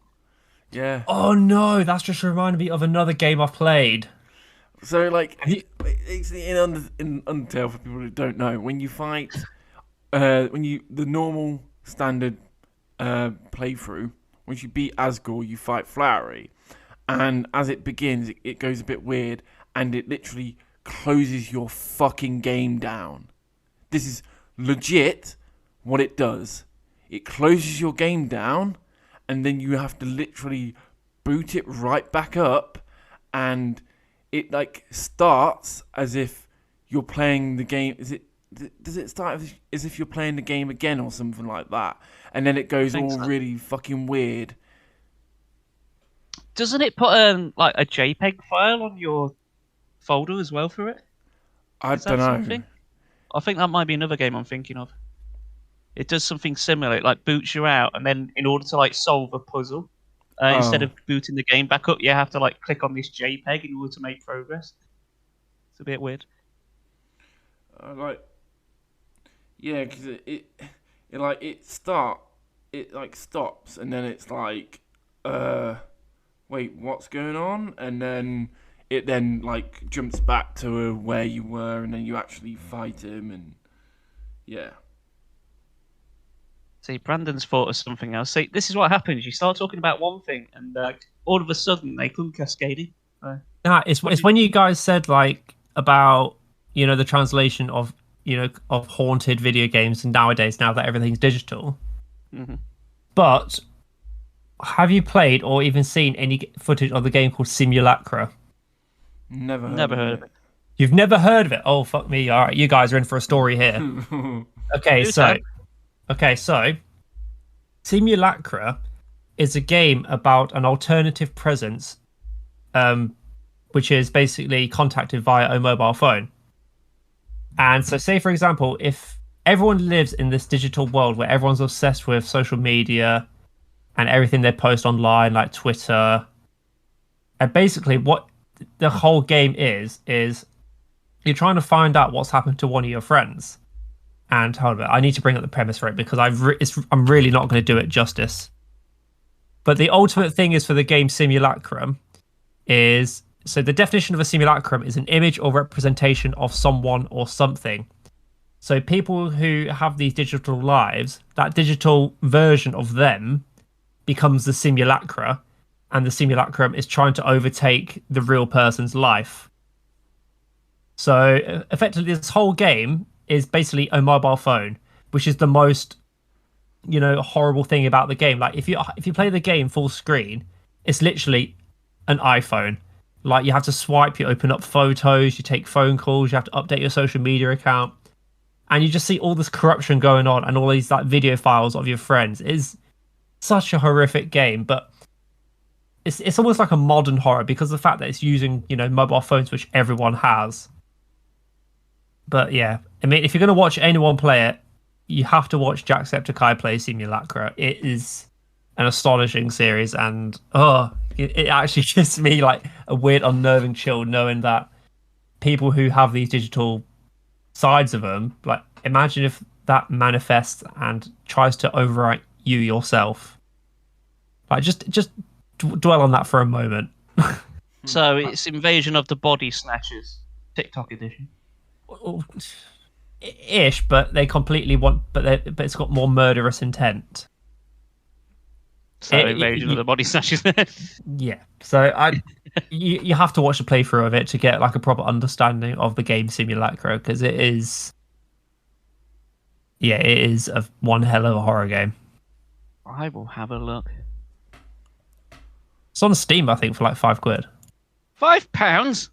Yeah. Oh no, that's just reminded me of another game I've played. So like, it's in Undertale, for people who don't know, when you fight, the normal standard playthrough, once you beat Asgore, you fight Flowery, and as it begins, it goes a bit weird, and it literally closes your fucking game down. This is legit what it does. It closes your game down, and then you have to literally boot it right back up, and it like starts as if you're playing the game. Does it start as if you're playing the game again or something like that? And then it goes all really fucking weird. Doesn't it put like a JPEG file on your folder as well for it? I Is that don't know. something? I think that might be another game I'm thinking of. It does something similar. It like boots you out, and then in order to like solve a puzzle, instead of booting the game back up, you have to like click on this JPEG in order to make progress. It's a bit weird. Yeah, because it like stops, and then it's like, wait, what's going on? And then it like jumps back to where you were, and then you actually fight him, and yeah. See, Brandon's thought of something else. See, this is what happens. You start talking about one thing, and all of a sudden they come cascading. Nah, it's when you guys said like about the translation of of haunted video games and nowadays now that everything's digital. Mm-hmm. But have you played or even seen any footage of the game called Simulacra? Never heard of it. You've never heard of it? Oh fuck me! All right, you guys are in for a story here. Okay, so Simulacra is a game about an alternative presence, which is basically contacted via a mobile phone. And so, say for example, if everyone lives in this digital world where everyone's obsessed with social media, and everything they post online, like Twitter. And basically, what the whole game is you're trying to find out what's happened to one of your friends. And hold on, I need to bring up the premise for it because I'm really not going to do it justice. But the ultimate thing is for the game simulacrum is, so the definition of a simulacrum is an image or representation of someone or something. So people who have these digital lives, that digital version of them becomes the simulacra, and the simulacrum is trying to overtake the real person's life. So effectively, this whole game is basically a mobile phone, which is the most, horrible thing about the game. Like if you play the game full screen, it's literally an iPhone. Like you have to swipe, you open up photos, you take phone calls, you have to update your social media account, and you just see all this corruption going on and all these like video files of your friends. It is such a horrific game, but it's almost like a modern horror because of the fact that it's using mobile phones, which everyone has. But yeah, I mean, if you're going to watch anyone play it, you have to watch Jacksepticeye play Simulacra. It is an astonishing series, and it actually gives me like a weird unnerving chill knowing that people who have these digital sides of them, like imagine if that manifests and tries to overwrite you yourself. Like just dwell on that for a moment. So it's Invasion of the Body Snatchers, TikTok edition. Ish, but they completely but it's got more murderous intent. So Invasion of the Body Snatchers. Yeah. So you have to watch a playthrough of it to get like a proper understanding of the game Simulacra, because it is a one hell of a horror game. I will have a look. It's on Steam, I think, for like £5. £5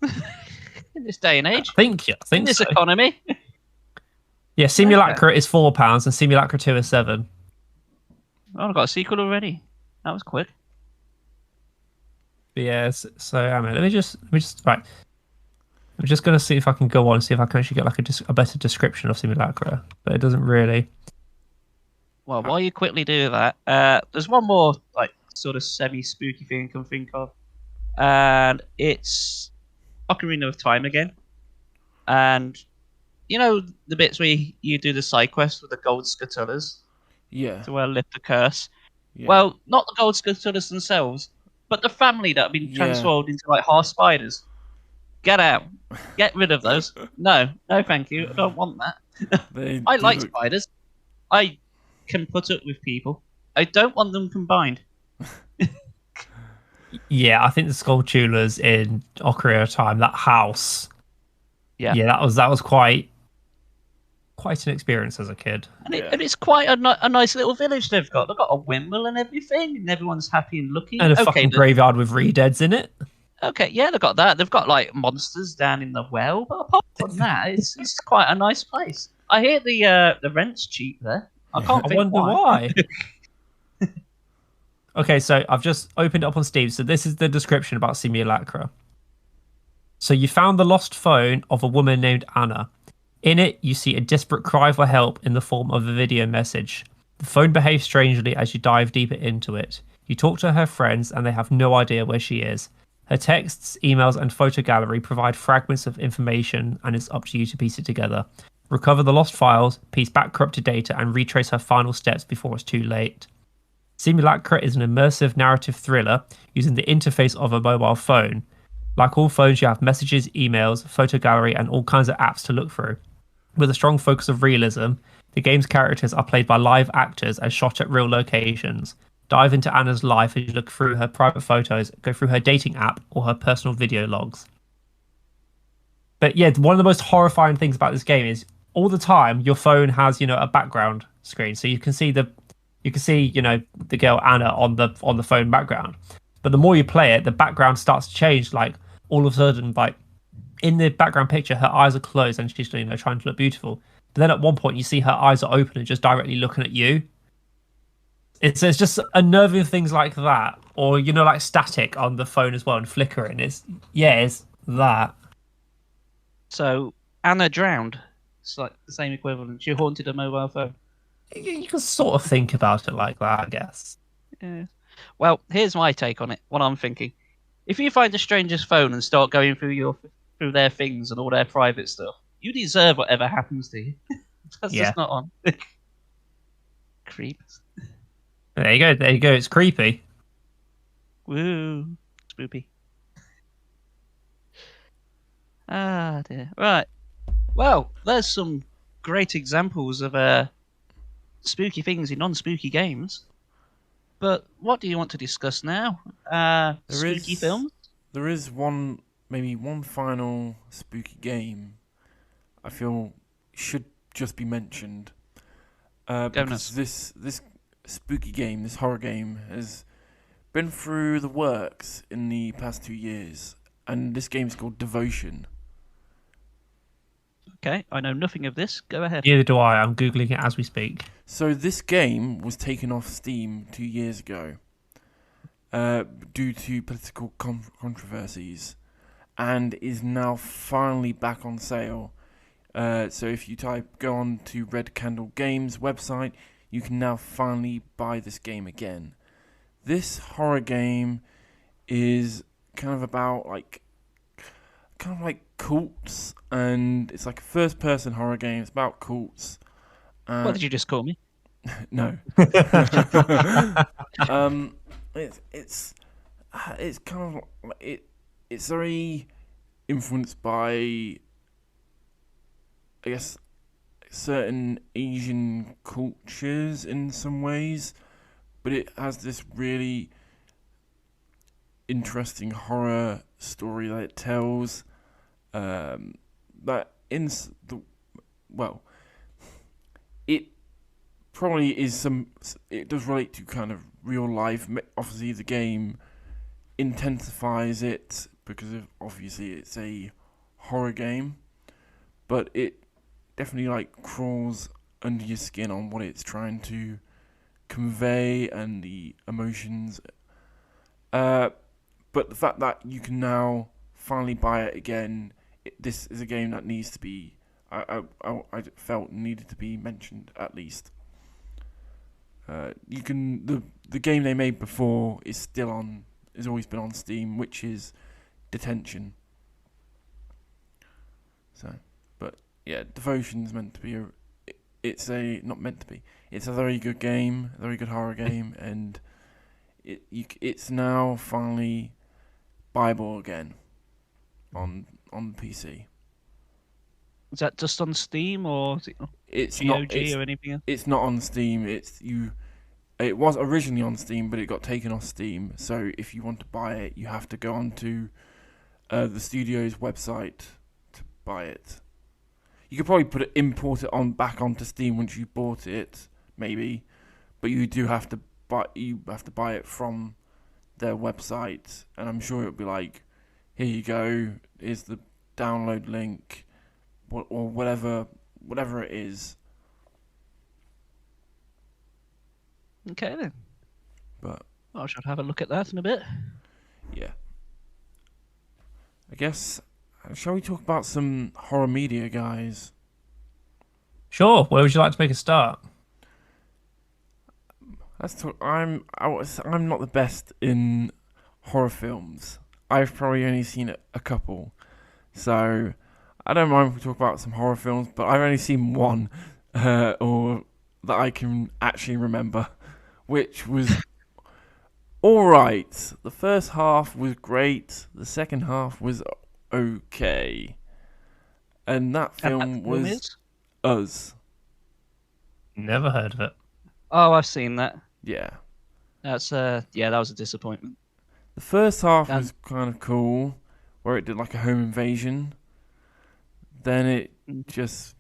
in this day and age. I think in this so. economy. Yeah, Simulacra is £4 and Simulacra 2 is £7. Oh, I got a sequel already. That was quick. But yeah, so I mean, let me just right. I'm just gonna see if I can go on and see if I can actually get like a better description of Simulacra, but it doesn't really. Well, while you quickly do that, there's one more like sort of semi-spooky thing I can think of, and it's Ocarina of Time again. And you know the bits where you do the side quest with the gold scatullas Yeah. to lift the curse. Yeah. Well, not the gold scatullas themselves, but the family that have been transformed into like half spiders. Get out. Get rid of those. No, thank you. I don't want that. I like spiders. I can put up with people. I don't want them combined. Yeah, I think the Skulltulas in Ocarina of Time, that house. Yeah, that was quite an experience as a kid. And it's quite a nice little village they've got. They've got a windmill and everything, and everyone's happy and lucky. And a fucking graveyard with redeads in it. Okay, yeah, they've got that. They've got like monsters down in the well, but apart from that, it's quite a nice place. I hear the rent's cheap there. I can't think wonder why. Okay, so I've just opened it up on Steam. So this is the description about Simulacra. So you found the lost phone of a woman named Anna. In it, you see a desperate cry for help in the form of a video message. The phone behaves strangely as you dive deeper into it. You talk to her friends and they have no idea where she is. Her texts, emails, and photo gallery provide fragments of information, and it's up to you to piece it together. Recover the lost files, piece back corrupted data, and retrace her final steps before it's too late. Simulacra is an immersive narrative thriller using the interface of a mobile phone. Like all phones, you have messages, emails, photo gallery, and all kinds of apps to look through. With a strong focus of realism, the game's characters are played by live actors and shot at real locations. Dive into Anna's life as you look through her private photos, go through her dating app, or her personal video logs. But yeah, one of the most horrifying things about this game is all the time your phone has, a background screen, so you can see the girl Anna on the phone background. But the more you play it, the background starts to change. Like all of a sudden, like in the background picture, her eyes are closed and she's trying to look beautiful. But then at one point, you see her eyes are open and just directly looking at you. It's just unnerving things like that, or like static on the phone as well and flickering. It's that. So Anna drowned. It's like the same equivalent. She haunted a mobile phone. You can sort of think about it like that, I guess. Yeah. Well, here's my take on it. What I'm thinking: if you find a stranger's phone and start going through their things and all their private stuff, you deserve whatever happens to you. That's Yeah. just not on. Creep. There you go. There you go. It's creepy. Woo. Spoopy. Ah dear. Right. Well, there's some great examples of spooky things in non-spooky games. But what do you want to discuss now? Spooky films? There is maybe one final spooky game I feel should just be mentioned. Because this spooky game, this horror game, has been through the works in the past 2 years, and this game is called Devotion. Okay, I know nothing of this. Go ahead. Neither do I. I'm googling it as we speak. So this game was taken off Steam 2 years ago due to political controversies, and is now finally back on sale. So if you go on to Red Candle Games website, you can now finally buy this game again. This horror game is kind of about like cults, and it's like a first-person horror game. It's about cults. What did you just call me? No. It's kind of it's very influenced by, I guess, certain Asian cultures in some ways, but it has this really interesting horror story that it tells. That it probably is it does relate to kind of real life. Obviously, the game intensifies it because obviously it's a horror game, but it definitely like crawls under your skin on what it's trying to convey and the emotions. But the fact that you can now finally buy it again, this is a game that needs to be. I felt needed to be mentioned at least. You can the game they made before is still on. Has always been on Steam, which is Detention. So, but yeah, Devotion's meant to be not meant to be. It's a very good game, a very good horror game, and it's now finally buyable again on PC. Is that just on Steam or is it GOG or anything else? It's not on Steam. It was originally on Steam, but it got taken off Steam. So if you want to buy it, you have to go onto the studio's website to buy it. You could probably import it back onto Steam once you bought it, maybe, but you do have to buy it from their website, and I'm sure it'll be like, here you go, here's the download link, or whatever it is. Okay then. But I should have a look at that in a bit. Yeah. I guess, shall we talk about some horror media, guys? Sure. Where would you like to make a start? Let's talk. I'm not the best in horror films. I've probably only seen a couple, so I don't mind if we talk about some horror films. But I've only seen one, or that I can actually remember, which was all right. The first half was great. The second half was okay, and that film was Us. Never heard of it. Oh, I've seen that. Yeah. That was a disappointment. The first half was kind of cool, where it did like a home invasion. Then it just,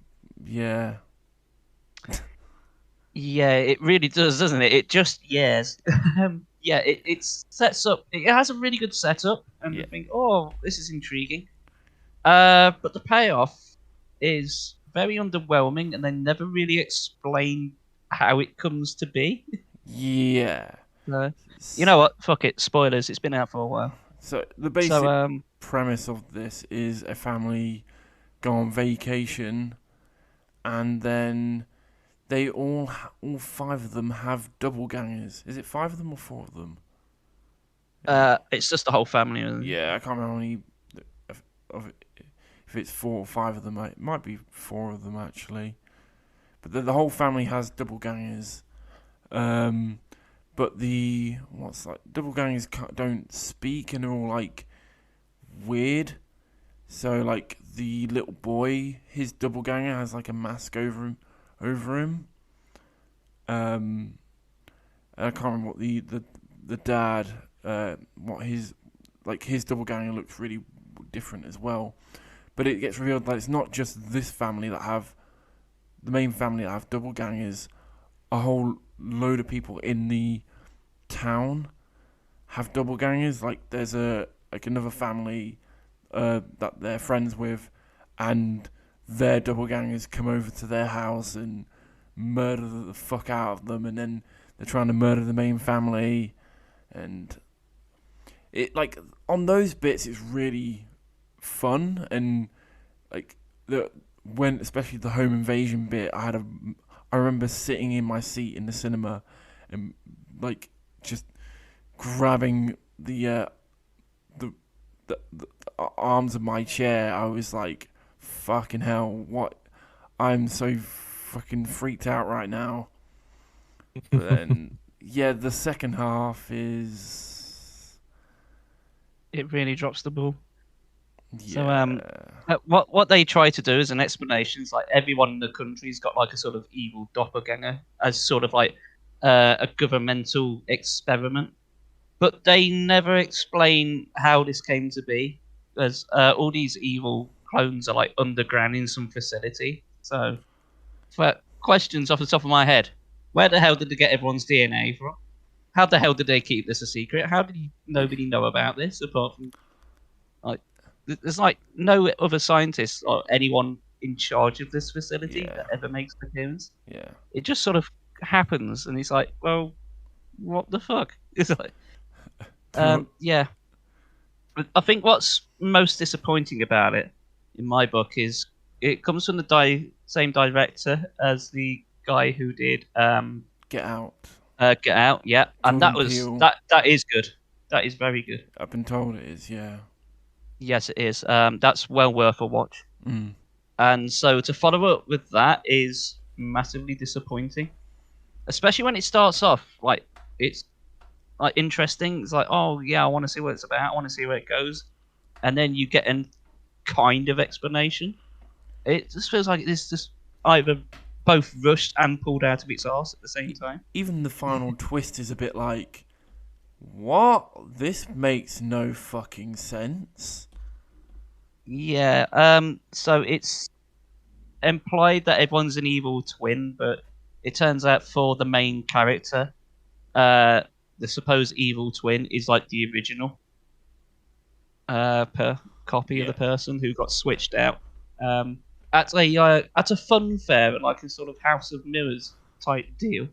yeah. Yeah, it really does, doesn't it? It just, yes. It sets up, it has a really good setup, and you think, oh, this is intriguing. But the payoff is very underwhelming, and they never really explain how it comes to be. Yeah. You know what? Fuck it. Spoilers. It's been out for a while. So the basic premise of this is a family go on vacation, and then they all 5 of them have doppelgangers. Is it 5 of them or 4 of them? It's just the whole family. Yeah, I can't remember how many of if it's 4 or 5 of them. It might be 4 of them actually, but the whole family has doppelgangers. But doppelgangers don't speak and they're all like weird. So like the little boy, his doppelganger has like a mask over him. I can't remember what the dad what his doppelganger looks really different as well. But it gets revealed that it's not just this family that have the main family that have doppelgangers. A whole load of people in the town have doppelgangers. Like there's another family that they're friends with, and their doppelgangers come over to their house and murder the fuck out of them, and then they're trying to murder the main family, and it like on those bits it's really fun, and like especially the home invasion bit, I remember sitting in my seat in the cinema and like just grabbing the arms of my chair. I was like, fucking hell, what? I'm so fucking freaked out right now. But then, yeah, the second half is... It really drops the ball. Yeah. So, what they try to do as an explanation is like everyone in the country's got like a sort of evil doppelganger as sort of like a governmental experiment, but they never explain how this came to be. As all these evil clones are like underground in some facility. So, for questions off the top of my head, where the hell did they get everyone's DNA from? How the hell did they keep this a secret? How did nobody know about this apart from like? There's like no other scientists or anyone in charge of this facility that ever makes an appearance. Yeah. It just sort of happens, and it's like, well, what the fuck? It's like, yeah. But I think what's most disappointing about it, in my book, is it comes from the same director as the guy who did Get Out. Get Out, yeah, and Jordan Peele. that is good. That is very good. I've been told it is, yeah. Yes, it is. That's well worth a watch. Mm. And so to follow up with that is massively disappointing, especially when it starts off like it's like interesting. It's like, oh yeah, I want to see what it's about. I want to see where it goes, and then you get a kind of explanation. It just feels like it's just either both rushed and pulled out of its arse at the same time. Even the final twist is a bit like, what? This makes no fucking sense. Yeah. So it's implied that everyone's an evil twin, but it turns out for the main character, the supposed evil twin is like the original copy of the person who got switched out at a fun fair at like a sort of House of Mirrors type deal.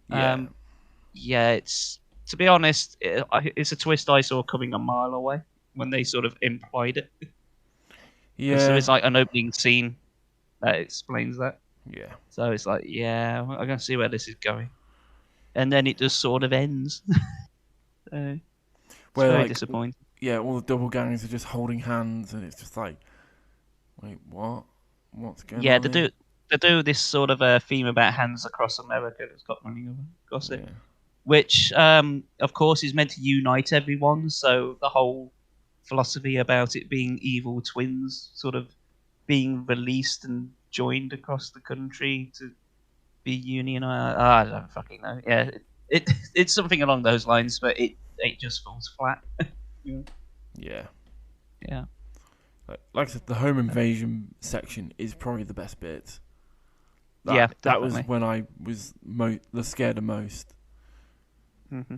Yeah. It's, to be honest, it's a twist I saw coming a mile away when they sort of implied it. Yeah. So it's like an opening scene that explains that. Yeah. So it's like, yeah, I'm going to see where this is going. And then it just sort of ends. It's very disappointing. Yeah, all the doppelgangers are just holding hands, and it's just like, wait, what? What's going on? Yeah, they do this sort of theme about hands across America that's got running across it. Yeah. Which, of course, is meant to unite everyone. So the whole philosophy about it being evil twins sort of being released and joined across the country to be union. I don't fucking know. Yeah, it's something along those lines, but it just falls flat. Yeah. Yeah. Like I said, the home invasion section is probably the best bit. Yeah, that was definitely. when I was the scared the most. Mm-hmm.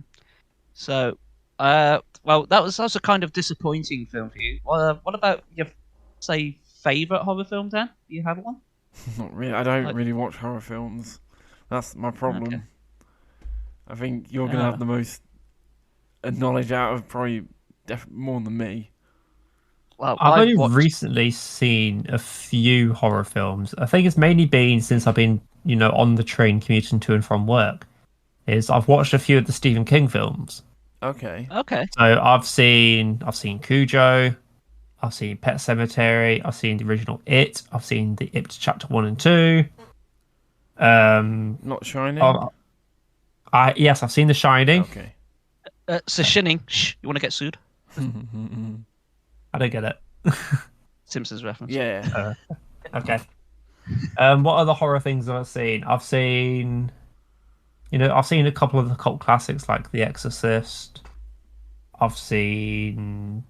So, well, that was a kind of disappointing film for you. What about your, say, favorite horror film, Dan? Do you have one? Not really. I don't really watch horror films. That's my problem. Okay. I think you're gonna have the most knowledge out of probably more than me. Well, I've only watched... recently seen a few horror films. I think it's mainly been since I've been on the train commuting to and from work, is I've watched a few of the Stephen King films. Okay. Okay. So I've seen Cujo, I've seen Pet Sematary, I've seen the original It, I've seen the It Chapter 1 and 2. Not Shining. Yes, I've seen The Shining. Okay. So Shining. Shh, you want to get sued? I don't get it. Simpsons reference. Yeah. Okay. What other horror things have I seen? I've seen a couple of the cult classics like The Exorcist. I've seen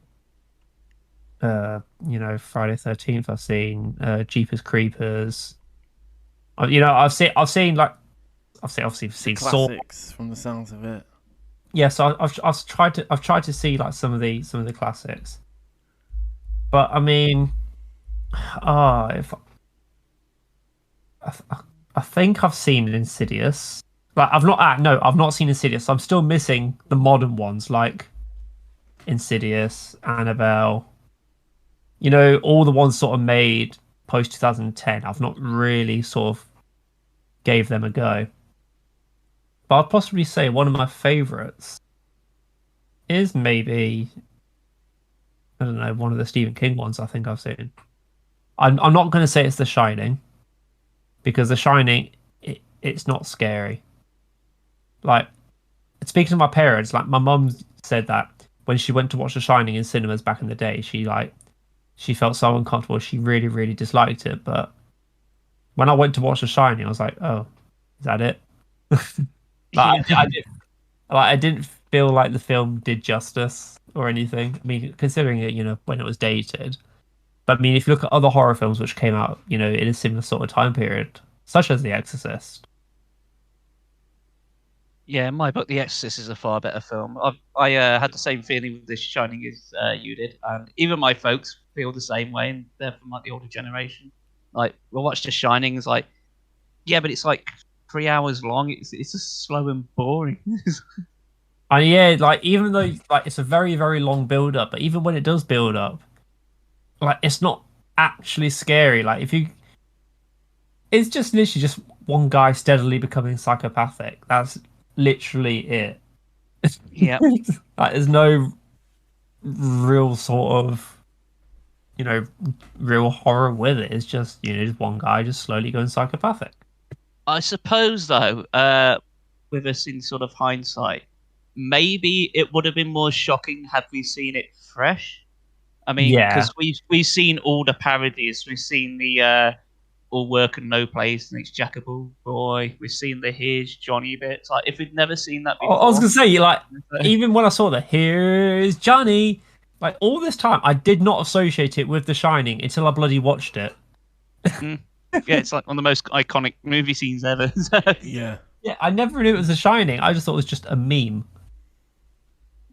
Friday 13th. I've seen Jeepers Creepers. Obviously seen Saw. Classics from the sounds of it. Yeah, so I've tried to see like some of the classics. But I mean, if I think I've seen Insidious. Like I've not seen Insidious. I'm still missing the modern ones like Insidious, Annabelle. All the ones sort of made post 2010. I've not really sort of gave them a go. But I'd possibly say one of my favorites is maybe, I don't know, one of the Stephen King ones I think I've seen. I'm not going to say it's The Shining, because The Shining, it's not scary. Like, speaking to my parents, like my mum said that when she went to watch The Shining in cinemas back in the day, she felt so uncomfortable. She really, really disliked it. But when I went to watch The Shining, I was like, oh, is that it? I didn't feel like the film did justice or anything. I mean, considering it, when it was dated. But I mean, if you look at other horror films which came out, in a similar sort of time period, such as The Exorcist. Yeah, in my book, The Exorcist is a far better film. I had the same feeling with The Shining as you did, and even my folks feel the same way, and they're from like the older generation. Like we'll watch The Shining, it's like, yeah, but it's like 3 hours long. It's just slow and boring. And yeah, like even though like it's a very, very long build up, but even when it does build up, like it's not actually scary. Like it's just literally just one guy steadily becoming psychopathic. That's literally it. Yeah. Like there's no real sort of real horror with it. It's just just one guy just slowly going psychopathic. I suppose though, with us in sort of hindsight, maybe it would have been more shocking had we seen it fresh. I mean, Yeah. because we've seen all the parodies. We've seen the all work and no place, and it's Jackable Boy. We've seen the Here's Johnny bits. Like, if we'd never seen that before, I was gonna say, like, even when I saw the Here's Johnny, like all this time, I did not associate it with The Shining until I bloody watched it. Yeah, it's like one of the most iconic movie scenes ever. Yeah. Yeah, I never knew it was The Shining. I just thought it was just a meme.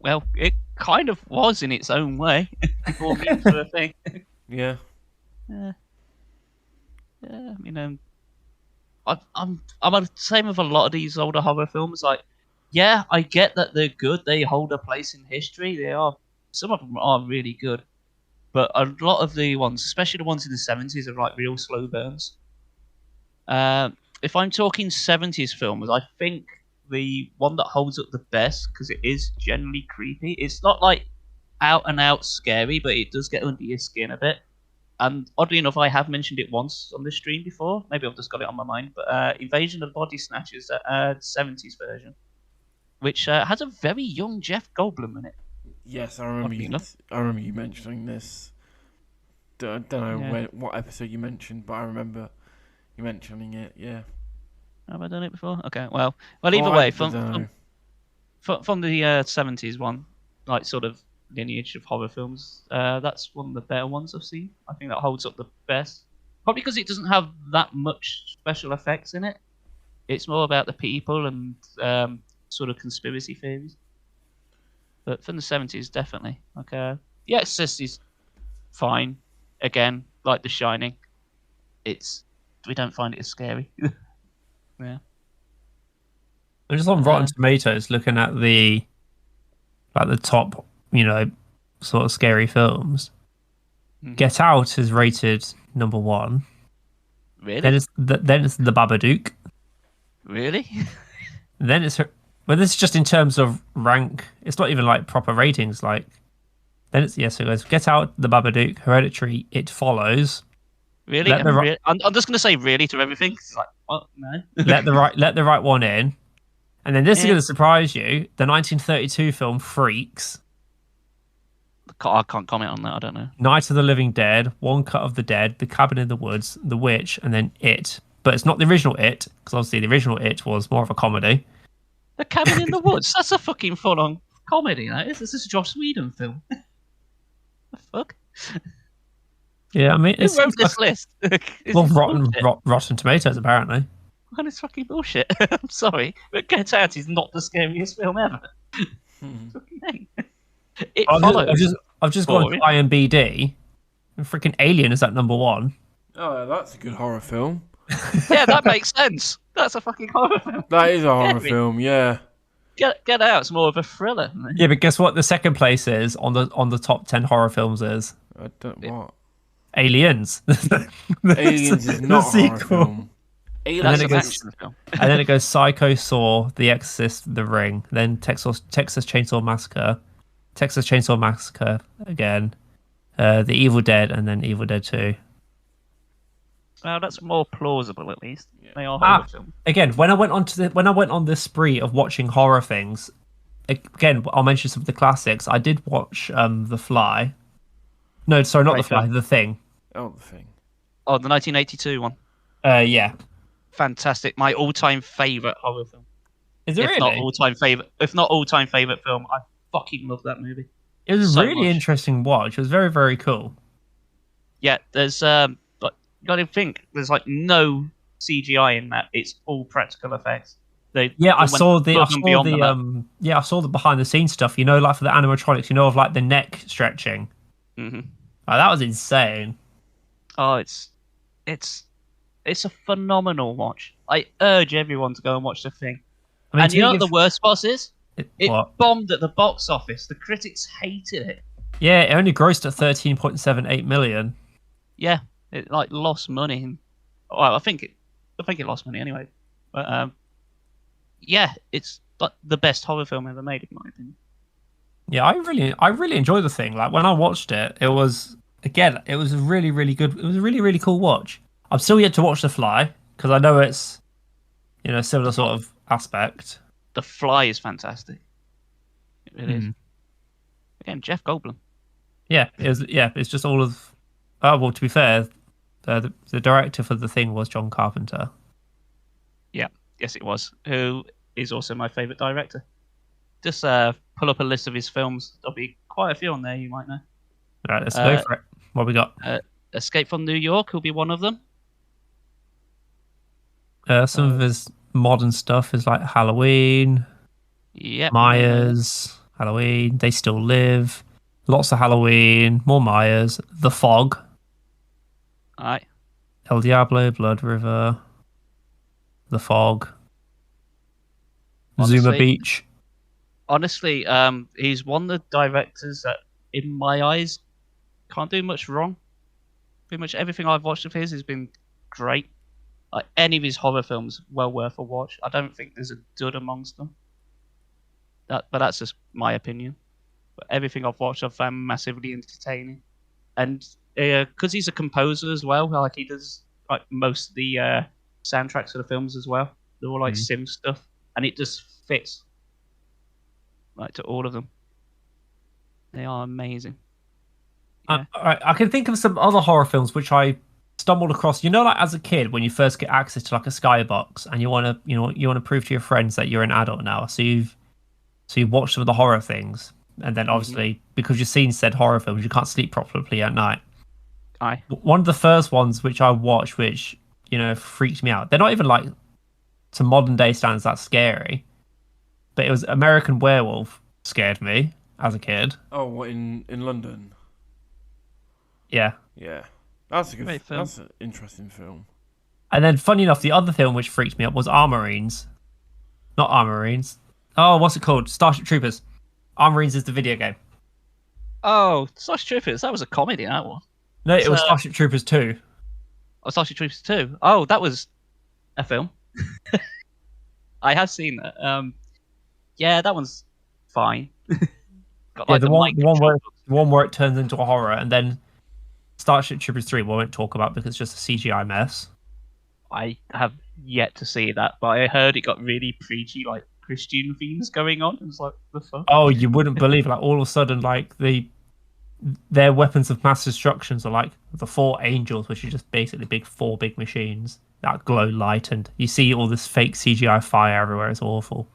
Well, it kind of was in its own way before memes were a thing. Yeah. Yeah. I mean, I'm the same with a lot of these older horror films. Like, yeah, I get that they're good. They hold a place in history. They are. Some of them are really good, but a lot of the ones, especially the ones in the 70s, are like real slow burns. If I'm talking 70s films, I think the one that holds up the best, because it is generally creepy. It's not like out and out scary, but it does get under your skin a bit. And oddly enough, I have mentioned it once on the stream before. Maybe I've just got it on my mind. But Invasion of the Body Snatchers, 70s version, which has a very young Jeff Goldblum in it. Yes, I remember you mentioning this. Don't know what episode you mentioned, but I remember you mentioning it. Yeah. Have I done it before? Okay. Well, either way, from the 70s one, like sort of lineage of horror films, that's one of the better ones I've seen. I think that holds up the best. Probably because it doesn't have that much special effects in it. It's more about the people and sort of conspiracy theories. But from the 70s, definitely. Okay. The Exorcist is fine. Again, like The Shining, we don't find it as scary. Yeah. I'm just on Rotten Tomatoes looking at the top, sort of scary films. Mm-hmm. Get Out is rated number 1. Really? Then it's the Babadook. Really? Then it's her. Well, this is just in terms of rank. It's not even like proper ratings. Like then it's so it goes Get Out, the Babadook, Hereditary, It Follows. Really? I'm just gonna say really to everything. It's like, what? No. let the right one in, and then this is Yeah. going to surprise you. The 1932 film Freaks, I can't comment on that. I don't know. Night of the Living Dead, One Cut of the Dead, The Cabin in the Woods, The Witch, and then It. But it's not the original It, because obviously the original It was more of a comedy. The Cabin in the Woods. That's a fucking full-on comedy. That is. This is a Joss Whedon film. The fuck? Yeah, I mean, Who wrote this list? Well, Rotten Tomatoes apparently. Well, it's fucking bullshit. I'm sorry, but Get Out is not the scariest film ever. Fucking hell. It follows. I've just gone to IMDb, and freaking Alien is at number 1. Oh, that's a good horror film. Yeah, that makes sense. That's a fucking horror film. That is a horror film, yeah. Get Out's more of a thriller. Yeah, but guess what? The second place is on the top 10 horror films is I don't what. Aliens. Aliens is not a horror film. That's an action film. And then it goes Psycho, Saw, The Exorcist, The Ring, then Texas Chainsaw Massacre, Texas Chainsaw Massacre again, The Evil Dead, and then Evil Dead 2. Well, that's more plausible at least. Yeah. They are horror films. Again, when I went on this spree of watching horror things, again, I'll mention some of the classics. I did watch The Fly. No, sorry, not The Fly, The Thing. Oh, The Thing. Oh, the 1982 one. Yeah. Fantastic. My all-time favourite horror film. Is it if really? If not all-time favourite film, I fucking love that movie. It was so a really interesting watch. It was very, very cool. Yeah, there's but you gotta think there's like no CGI in that. It's all practical effects. I saw the behind the scenes stuff. You know, like for the animatronics. You know, of like the neck stretching. Mm-hmm. Oh, that was insane. Oh, it's a phenomenal watch. I urge everyone to go and watch The Thing. I mean, and you know what the worst part is? It what? bombed at the box office. The critics hated it. Yeah, it only grossed at 13.78 million. Yeah, it like lost money. Well, I think it lost money anyway. But yeah, it's like the best horror film ever made, in my opinion. Yeah, I really enjoyed The Thing. Like when I watched it, it was a really, really good. It was a really, really cool watch. I'm still yet to watch The Fly because I know it's, similar sort of aspect. The Fly is fantastic. It really is. Again, Jeff Goldblum. Yeah, it's just all of. Oh well, to be fair, the director for The Thing was John Carpenter. Yeah, yes, it was. Who is also my favourite director. Just pull up a list of his films. There'll be quite a few on there. You might know. All right, let's go for it. What we got? Escape from New York will be one of them. Some of his modern stuff is like Halloween, Myers, Halloween, They Still Live, lots of Halloween, more Myers, The Fog, Aye. El Diablo, Blood River, The Fog, Honestly, Zuma Beach. Honestly, he's one of the directors that, in my eyes, can't do much wrong. Pretty much everything I've watched of his has been great. Like any of his horror films, well worth a watch. I don't think there's a dud amongst them. But that's just my opinion. But everything I've watched, I've found massively entertaining. And because he's a composer as well, like he does like most of the soundtracks of the films as well. They're all like sim stuff, and it just fits like to all of them. They are amazing. Yeah. I can think of some other horror films which I stumbled across. Like as a kid when you first get access to like a skybox and you want to prove to your friends that you're an adult now. So you watch some of the horror things, and then obviously because you've seen said horror films, you can't sleep properly at night. Aye. One of the first ones which I watched, which freaked me out. They're not even like to modern day standards that scary, but it was American Werewolf. Scared me as a kid. Oh, what in London? Yeah. Yeah. That's a good Great film. That's an interesting film. And then, funny enough, the other film which freaked me out was Armorines. Not Armorines. Oh, what's it called? Starship Troopers. Armorines is the video game. Oh, Starship Troopers. That was a comedy, that one. No, it was Starship Troopers 2. Oh, Starship Troopers 2. Oh, that was a film. I have seen that. Yeah, that one's fine. Got Yeah, like the the one, mic the one control. where the one where it turns into a horror, and then Starship Troopers 3 we won't talk about because it's just a CGI mess. I have yet to see that, but I heard it got really preachy, like Christian themes going on. It was like, the fuck? Oh, you wouldn't believe, like, all of a sudden, like, their weapons of mass destruction are like the four angels, which are just basically four big machines that glow light, and you see all this fake CGI fire everywhere. It's awful.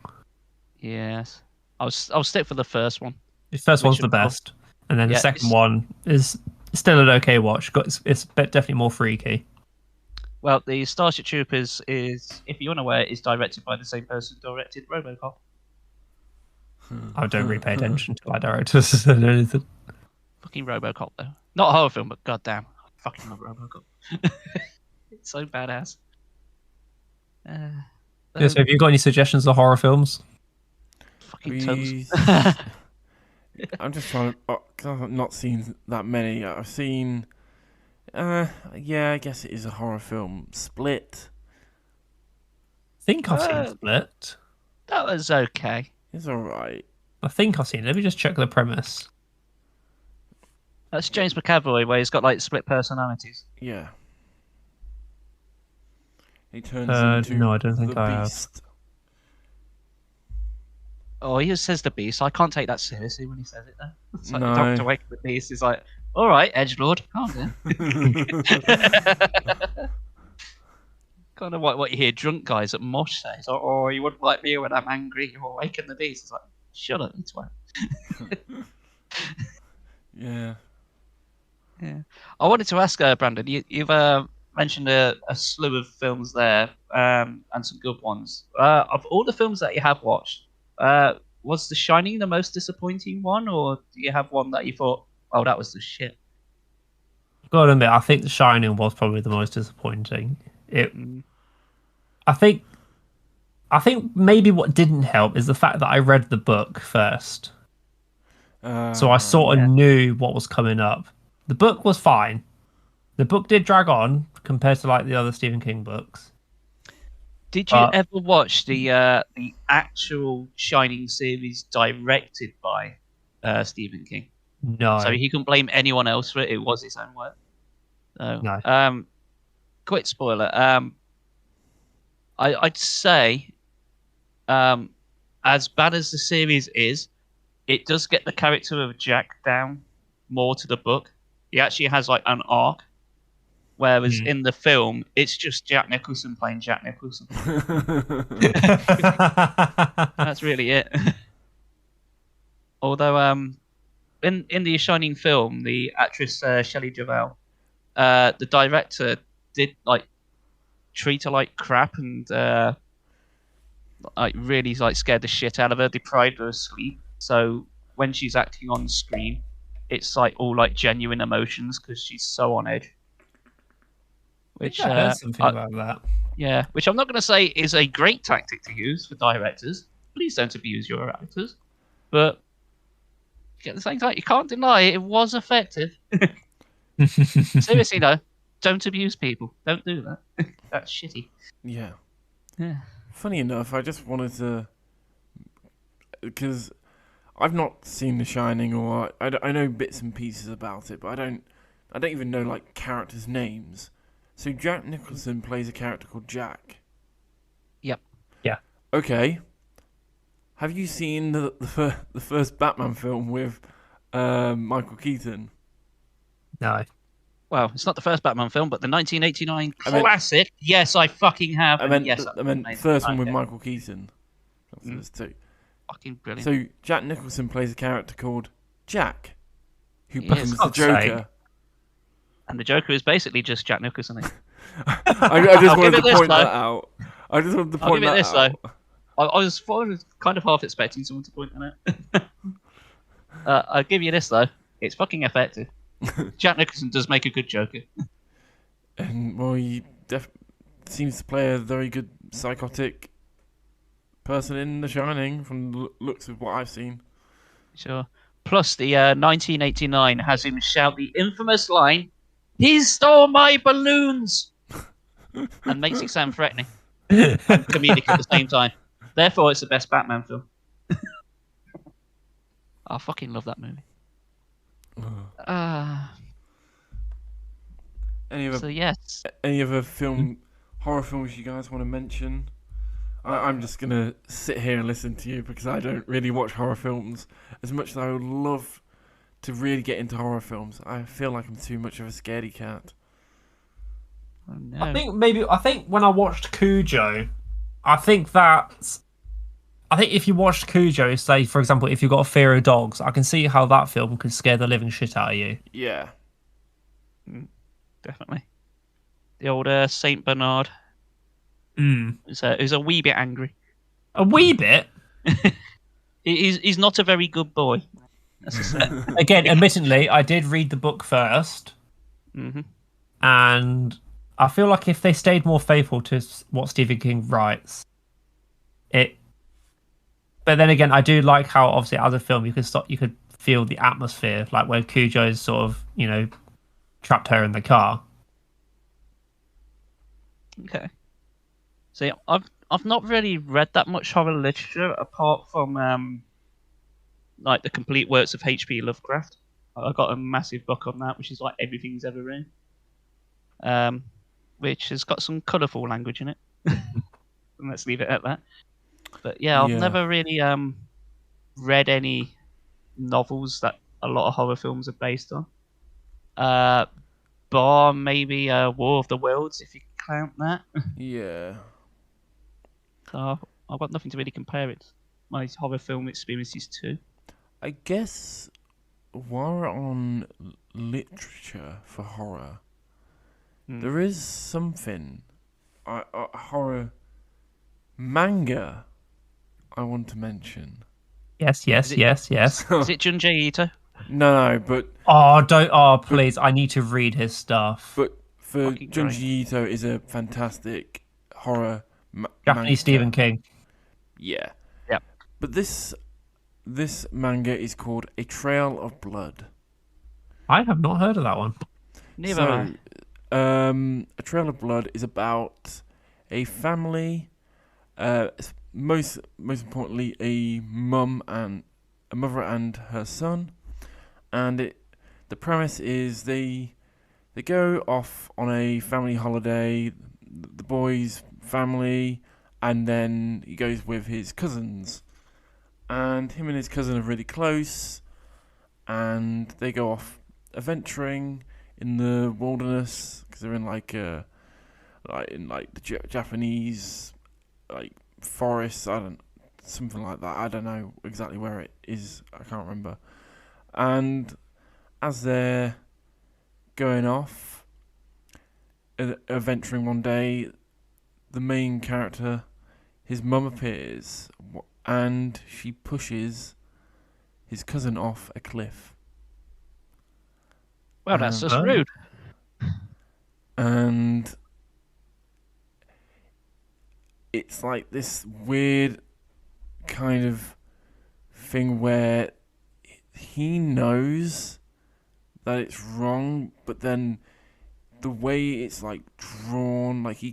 Yes. I'll stick for the first one. The first one's Which, the of course- best, and then the Yeah, second it's- one is still an okay watch. It's definitely more freaky. Well, the Starship Troopers is, if you're unaware, is directed by the same person who directed RoboCop. I don't really pay attention to like directors and anything. Fucking RoboCop, though. Not a horror film, but goddamn, I fucking love RoboCop. It's so badass. Yeah, so have you got any suggestions of horror films? Fucking toes. I'm just trying to. Cause I've not seen that many. I've seen. Yeah, I guess it is a horror film. Split. I think I've seen Split. That was okay. It's alright. I think I've seen it. Let me just check the premise. That's James McAvoy, where he's got like split personalities. Yeah. He turns into No, I don't think the I have. beast. Oh, he says the beast. I can't take that seriously when he says it, though. It's like No. Dr. Wake the Beast. He's like, all right, Edgelord, calm down. Kind of what you hear drunk guys at Mosh say. It's like, oh, you wouldn't like me when I'm angry. You're waking the beast. It's like, shut up, you twat. Yeah. Yeah. I wanted to ask, Brandon, you've mentioned a slew of films there, and some good ones. Of all the films that you have watched, was The Shining the most disappointing one, or do you have one that you thought, oh, that was the shit? Got to admit, I think The Shining was probably the most disappointing. I think maybe what didn't help is the fact that I read the book first, so I sort of knew what was coming up. The book was fine. The book did drag on compared to like the other Stephen King books. Did you ever watch the actual Shining series directed by Stephen King? No. So he couldn't blame anyone else for it. It was his own work. So, No. Quick spoiler. I'd say, as bad as the series is, it does get the character of Jack down more to the book. He actually has like an arc, whereas in the film, it's just Jack Nicholson playing Jack Nicholson. That's really it. Although, in the Shining film, the actress Shelley Duvall, the director did like treat her like crap and like really like scared the shit out of her, deprived her of sleep. So when she's acting on screen, it's like all like genuine emotions because she's so on edge. Which I heard something about that. Yeah, which I'm not going to say is a great tactic to use for directors. Please don't abuse your actors. But at the same time, you can't deny it was effective. Seriously, though, don't abuse people. Don't do that. That's shitty. Yeah. Yeah. Funny enough, I just wanted to, because I've not seen The Shining, or I know bits and pieces about it, but I don't even know like characters' names. So Jack Nicholson plays a character called Jack. Yep. Yeah. Okay. Have you seen the first Batman film with Michael Keaton? No. Well, it's not the first Batman film, but the 1989 classic. Yes, I fucking have. I meant yes, the first one with Michael Keaton. That's two. Fucking brilliant. So Jack Nicholson plays a character called Jack, who Yes. becomes the Joker. And the Joker is basically just Jack Nicholson. I just wanted to point that out. I just wanted to point that out. I was kind of half expecting someone to point that out. I'll give you this, though. It's fucking effective. Jack Nicholson does make a good Joker. And, well, he seems to play a very good psychotic person in The Shining from the looks of what I've seen. Sure. Plus, the 1989 has him shout the infamous line, "He stole my balloons!" and makes it sound threatening and comedic at the same time. Therefore, it's the best Batman film. I fucking love that movie. Any So other yes, horror films you guys want to mention? I'm just gonna sit here and listen to you because I don't really watch horror films as much as I would love to really get into horror films. I feel like I'm too much of a scaredy cat. oh, no. I think when I watched Cujo, I think if you watched Cujo, say for example, if you've got a fear of dogs, I can see how that film could scare the living shit out of you. Yeah. Definitely. The old Saint Bernard. Who's a wee bit angry. A wee bit. He's not a very good boy. Again, admittedly, I did read the book first, and I feel like if they stayed more faithful to what Stephen King writes, it. But then again, I do like how obviously as a film you could feel the atmosphere, like where Cujo's sort of trapped her in the car. Okay. See, I've not really read that much horror literature apart from like the complete works of H.P. Lovecraft. I got a massive book on that, which is like everything he's ever written, which has got some colourful language in it. And let's leave it at that. But yeah, I've never really read any novels that a lot of horror films are based on. Bar maybe War of the Worlds, if you count that. Yeah. So I've got nothing to really compare it. My horror film experiences to. I guess while we're on literature for horror, there is something horror manga I want to mention. Yes. Is it Junji Ito? No, but please! I need to read his stuff. but for Fucking Junji great. Ito is a fantastic horror Japanese manga. Stephen King. Yeah. Yep. But this manga is called A Trail of Blood. I have not heard of that one. Neither have I. A Trail of Blood is about a family, most importantly, a mother and her son, and the premise is they go off on a family holiday, the boy's family, and then he goes with his cousins, and him and his cousin are really close, and they go off adventuring in the wilderness because they're in the Japanese forest. Something like that. I don't know exactly where it is. I can't remember. And as they're going off adventuring one day, the main character, his mum appears, and she pushes his cousin off a cliff. Well, that's just rude. And it's like this weird kind of thing where he knows that it's wrong, but then the way it's drawn, he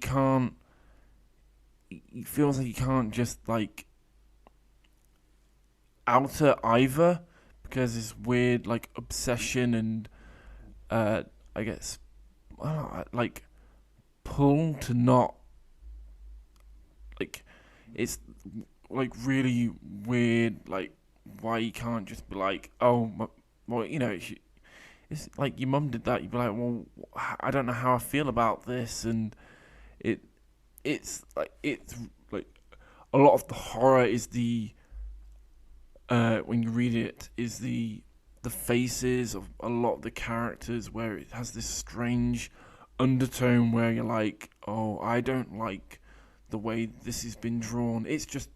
feels like he can't just alter either, because this weird obsession and I guess pull to not it's really weird, why you can't just be it's like your mum did that, you'd be like, well, I don't know how I feel about this, and it's a lot of the horror is the when you read it is the faces of a lot of the characters, where it has this strange undertone where you're like, oh, I don't like the way this has been drawn. It's just,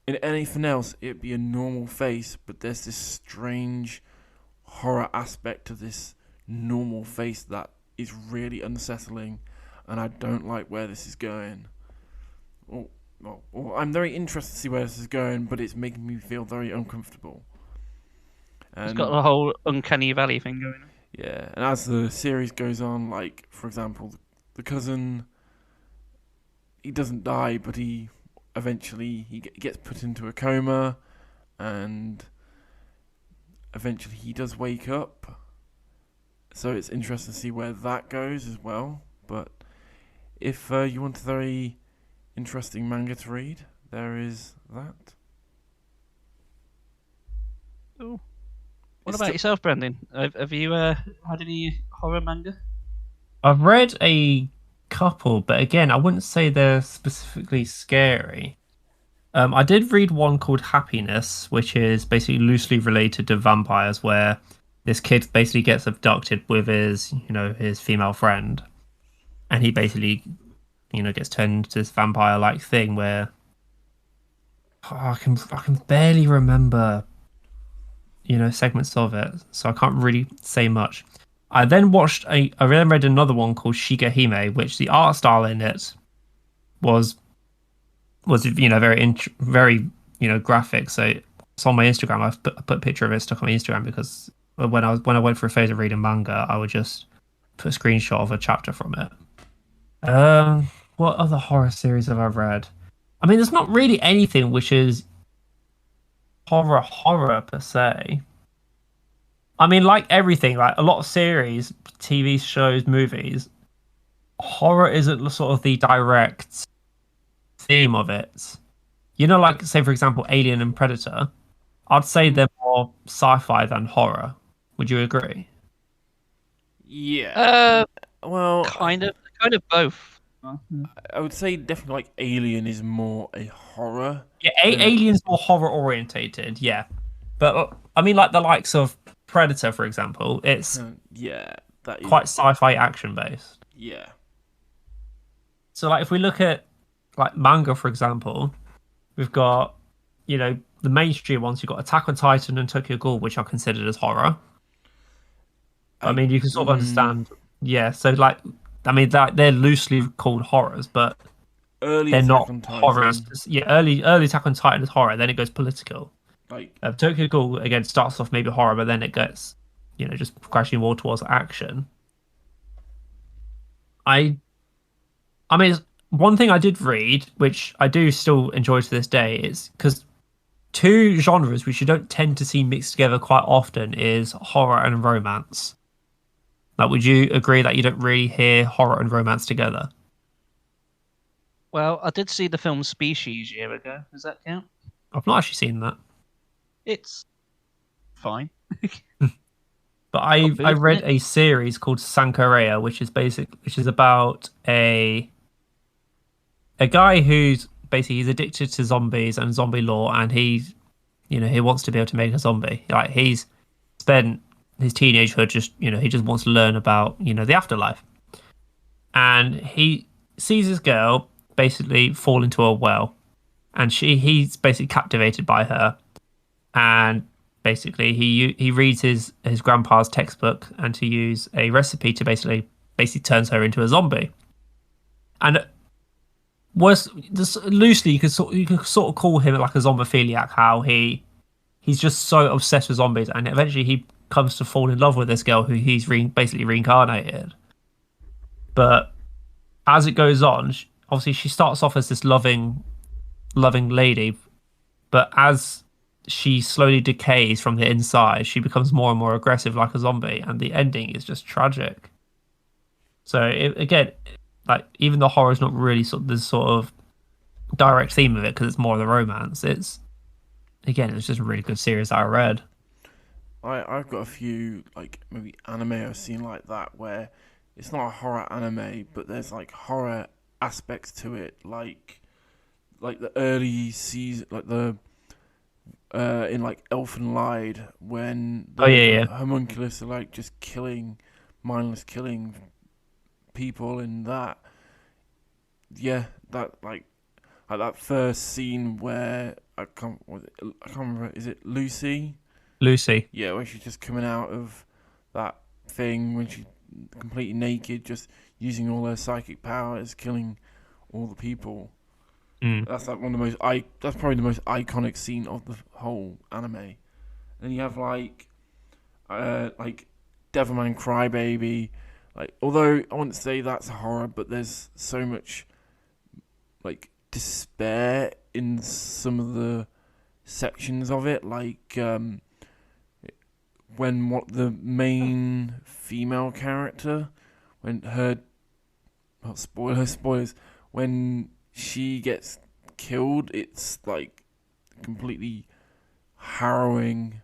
in anything else it'd be a normal face, but there's this strange horror aspect to this normal face that is really unsettling, and I don't like where this is going. I'm very interested to see where this is going, but it's making me feel very uncomfortable. It's got the whole uncanny valley thing going on. Yeah, and as the series goes on, for example, the cousin he doesn't die, but he eventually gets put into a coma, and eventually he does wake up. So it's interesting to see where that goes as well. But if you want a very interesting manga to read, there is that. Cool. What It's about still- yourself, Brendan? Have you had any horror manga? I've read a couple, but again, I wouldn't say they're specifically scary. I did read one called Happiness, which is basically loosely related to vampires, where this kid basically gets abducted with his female friend, and he basically, gets turned into this vampire-like thing where I can barely remember, segments of it, so I can't really say much. I then read another one called Shigehime, which the art style in it was very graphic. So it's on my Instagram. I've put a picture of it stuck on my Instagram because when I went for a phase of reading manga, I would just put a screenshot of a chapter from it. What other horror series have I read? I mean, there's not really anything which is horror per se. I mean, like everything, like a lot of series, TV shows, movies, horror isn't sort of the direct theme of it. Like say for example, Alien and Predator. I'd say they're more sci-fi than horror. Would you agree? Yeah. Well, Kind of both. I would say definitely like Alien is more a horror. Yeah, than- Alien's more horror orientated. Yeah, but I mean, like the likes of Predator, for example, it's Yeah, that is quite sci-fi action based. yeah. So, like, if we look at like manga, for example, we've got the mainstream ones. You've got Attack on Titan and Tokyo Ghoul, which are considered as horror. I mean, you can sort of understand. Yeah, so like, I mean, that they're loosely called horrors, but Early they're Attack not on Titan, horrors. Yeah, early Attack on Titan is horror. Then it goes political. like Tokyo Ghoul again starts off maybe horror, but then it gets just gradually more towards action. I mean, one thing I did read, which I do still enjoy to this day, is because two genres which you don't tend to see mixed together quite often is horror and romance. Like, would you agree that you don't really hear horror and romance together? Well, I did see the film Species a year ago. Does that count? I've not actually seen that. It's fine. But I food, read isn't a series called Sankareya, which is about a guy who's basically he's addicted to zombies and zombie lore, and he wants to be able to make a zombie. Like, he's spent his teenagehood just he just wants to learn about the afterlife, and he sees this girl basically fall into a well, and he's basically captivated by her, and basically he reads his grandpa's textbook and to use a recipe to basically turns her into a zombie. And loosely you could sort of call him like a zombophiliac, how he's just so obsessed with zombies, and eventually he comes to fall in love with this girl who he's basically reincarnated. But as it goes on, obviously she starts off as this loving lady, but as she slowly decays from the inside, she becomes more and more aggressive like a zombie, and the ending is just tragic. So again, like, even the horror is not really this sort of direct theme of it because it's more of the romance. It's just a really good series that I read. I've got a few like maybe anime I've seen like that where it's not a horror anime, but there's like horror aspects to it, like the early season, like the in like Elfen Lied, when the homunculus are like just mindless killing people in that. Yeah, that like that first scene where I can't remember. Is it Lucy? Lucy. Yeah, where she's just coming out of that thing when she's completely naked, just using all her psychic powers, killing all the people. That's like one of the most that's probably the most iconic scene of the whole anime. And then you have like Devilman Crybaby. Like, although I wouldn't say that's a horror, but there's so much like despair in some of the sections of it, like when what the main female character, when her, oh, spoilers, when she gets killed, it's like completely harrowing,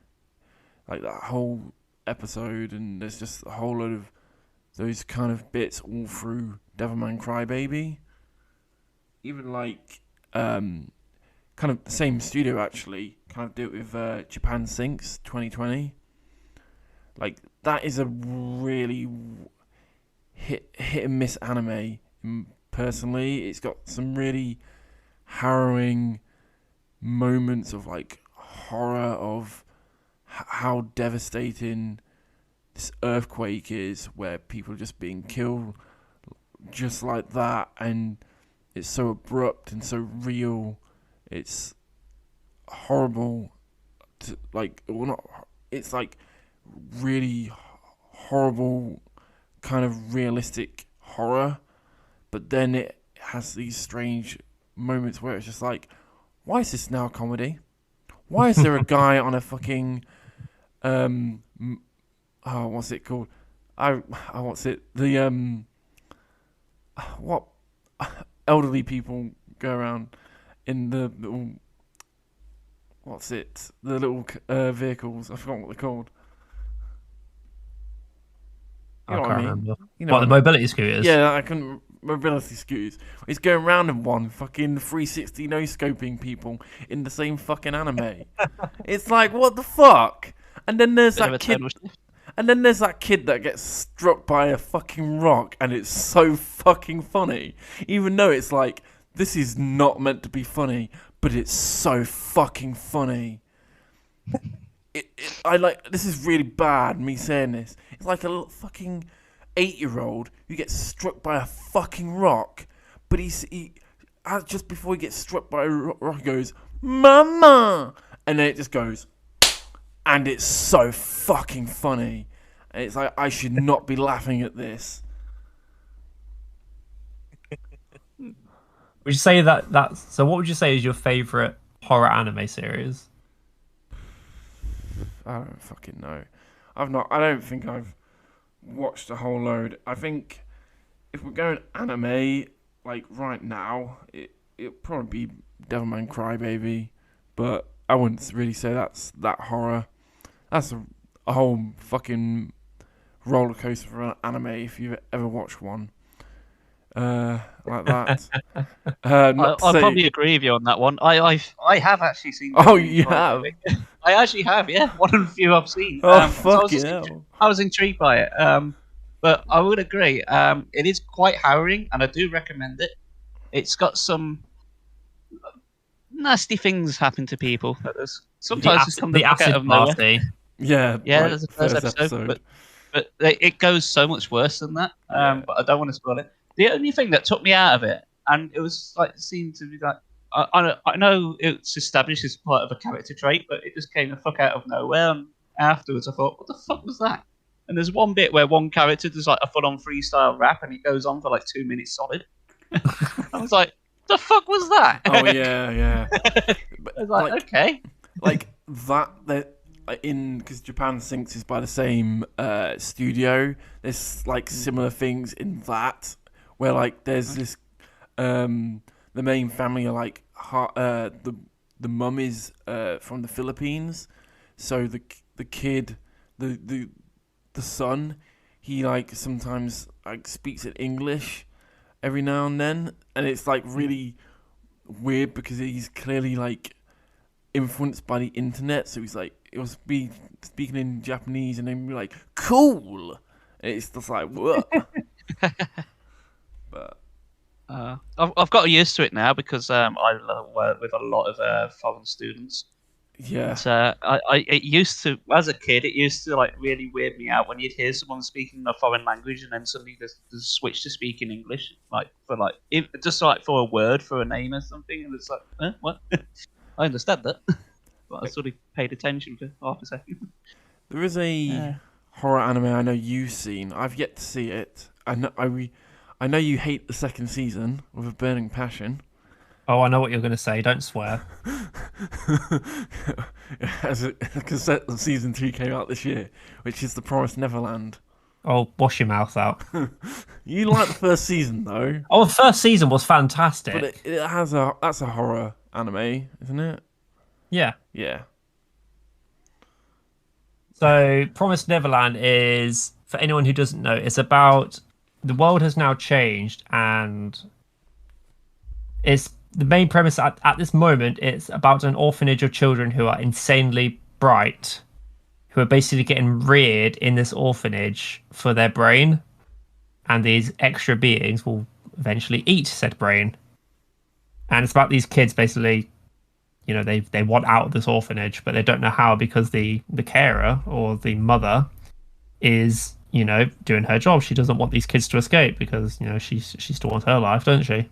like that whole episode, and there's just a whole load of those kind of bits all through Devilman Crybaby. Even like kind of the same studio actually kind of do it with Japan Sinks 2020. Like that is a really hit and miss anime. Personally, it's got some really harrowing moments of like horror of how devastating this earthquake is, where people are just being killed just like that, and it's so abrupt and so real. It's horrible to, like, well, not, it's like really horrible kind of realistic horror, but then it has these strange moments where it's just like, why is this now a comedy? Why is there a guy on a fucking what's it called? What's it? The what elderly people go around in the little, what's it? The little vehicles. I forgot what they're called. You know what I mean? Remember. You know What, the mobility scooters? Yeah, I couldn't. Mobility scooters. He's going around in one, fucking 360 no scoping people in the same fucking anime. It's like, what the fuck? And then there's that kid. And then there's that kid that gets struck by a fucking rock, and it's so fucking funny. Even though it's like, this is not meant to be funny, but it's so fucking funny. I like, this is really bad, me saying this. It's like a little fucking 8-year-old who gets struck by a fucking rock, but he just before he gets struck by a rock, he goes, "Mama!" And then it just goes, and it's so fucking funny. And it's like, I should not be laughing at this. Would you say that's so? What would you say is your favorite horror anime series? I don't fucking know. I don't think I've watched a whole load. I think if we're going anime, like right now, it'll probably be Devilman Crybaby, but I wouldn't really say that's that horror. That's a whole fucking roller coaster for an anime if you've ever watched one. Like that. I'll probably agree with you on that one. I have actually seen. Oh, you have? I actually have, yeah. One of the few I've seen. Oh, fucking hell. I was intrigued by it. But I would agree. It is quite harrowing, and I do recommend it. It's got some nasty things happen to people. Sometimes just come the fuck out of nowhere. Yeah, yeah, like there's a first episode. But it goes so much worse than that. But I don't want to spoil it. The only thing that took me out of it, and it was like seemed to be like, I know it's established as part of a character trait, but it just came the fuck out of nowhere. And afterwards, I thought, what the fuck was that? And there's one bit where one character does like a full-on freestyle rap, and it goes on for like 2 minutes solid. I was like, the fuck was that? Oh yeah. But I was like, okay, like that because Japan Sinks is by the same studio. There's like similar things in that, where like there's this the main family are like the mum is from the Philippines, so the kid, the son, he like sometimes like speaks in English every now and then, and it's like really weird because he's clearly like influenced by the internet, so he's like, it was be speaking in Japanese and then be like, cool, and it's just like, what? But I've got used to it now because I work with a lot of foreign students. yeah, It used to, as a kid, it used to like really weird me out when you'd hear someone speaking a foreign language and then suddenly there's switch to speaking English, like for like just like for a word, for a name or something, and it's like, what? I understand that, but I sort of paid attention for half a second. there is a horror anime I know you've seen. I've yet to see it. I know you hate the second season with a burning passion. Oh, I know what you're going to say. Don't swear. Because season 2 came out this year, which is The Promised Neverland. Oh, wash your mouth out. You like the first season though, Oh, the first season was fantastic. but it has that's a horror anime, isn't it? Yeah. Yeah. So, Promised Neverland is, for anyone who doesn't know, it's about the world has now changed, and it's the main premise at this moment. It's about an orphanage of children who are insanely bright, who are basically getting reared in this orphanage for their brain, and these extra beings will eventually eat said brain. And it's about these kids basically, they want out of this orphanage, but they don't know how because the carer or the mother is, doing her job. She doesn't want these kids to escape because, she still wants her life, doesn't she?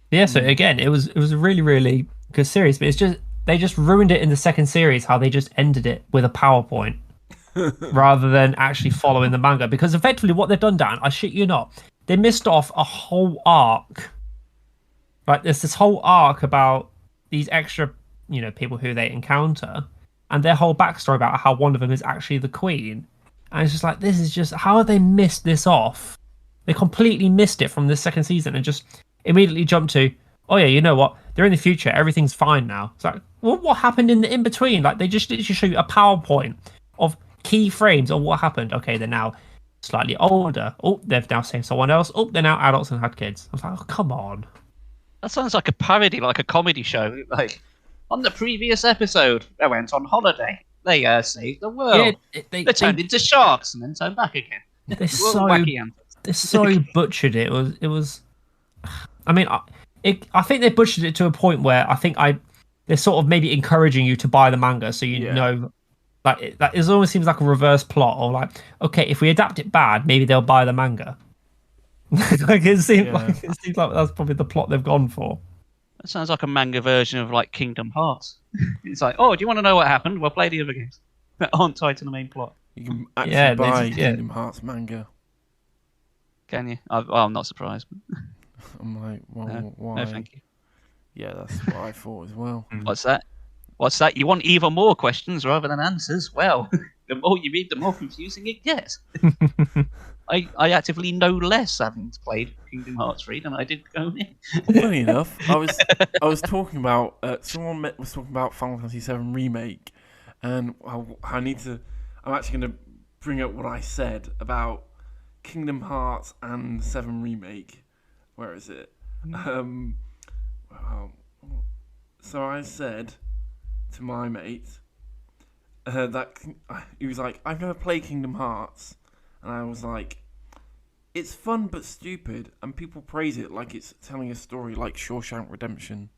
Yeah, so again, it was a really, really good series, but they just ruined it in the second series, how they just ended it with a PowerPoint rather than actually following the manga. Because effectively what they've done, Dan, I shit you not, they missed off a whole arc. Like, there's this whole arc about these extra, people who they encounter, and their whole backstory about how one of them is actually the queen. And it's just like, this is just, how have they missed this off? They completely missed it from the second season and just immediately jumped to, oh yeah, you know what? They're in the future. Everything's fine now. It's like, well, what happened in the in-between? Like, they just literally show you a PowerPoint of key frames of what happened. Okay, they're now slightly older. Oh, they've now saved someone else. Oh, they're now adults and had kids. I was like, oh, come on. That sounds like a parody, like a comedy show. Like, on the previous episode, they went on holiday. They saved the world. Yeah, they turned into sharks and then turned back again. They so butchered it. It was. I mean, I think they butchered it to a point where I think they're sort of maybe encouraging you to buy the manga, so know, like it almost seems like a reverse plot, or like, okay, if we adapt it bad, maybe they'll buy the manga. Like it seems like that's probably the plot they've gone for. That sounds like a manga version of like Kingdom Hearts. It's like, oh, do you want to know what happened? Well, play the other games that aren't tied to the main plot. You can actually buy Kingdom Hearts manga. Can you? I'm not surprised. I'm like, well, why? No, thank you. Yeah, that's what I thought as well. What's that? You want even more questions rather than answers? Well, the more you read, the more confusing it gets. I actively know less having played Kingdom Hearts 3 than I did going in. Funny enough, I was talking about someone was talking about Final Fantasy VII Remake, and I'm actually going to bring up what I said about Kingdom Hearts and 7 Remake. Where is it? So I said to my mate that he was like, I've never played Kingdom Hearts, and I was like, it's fun but stupid, and people praise it like it's telling a story like Shawshank Redemption.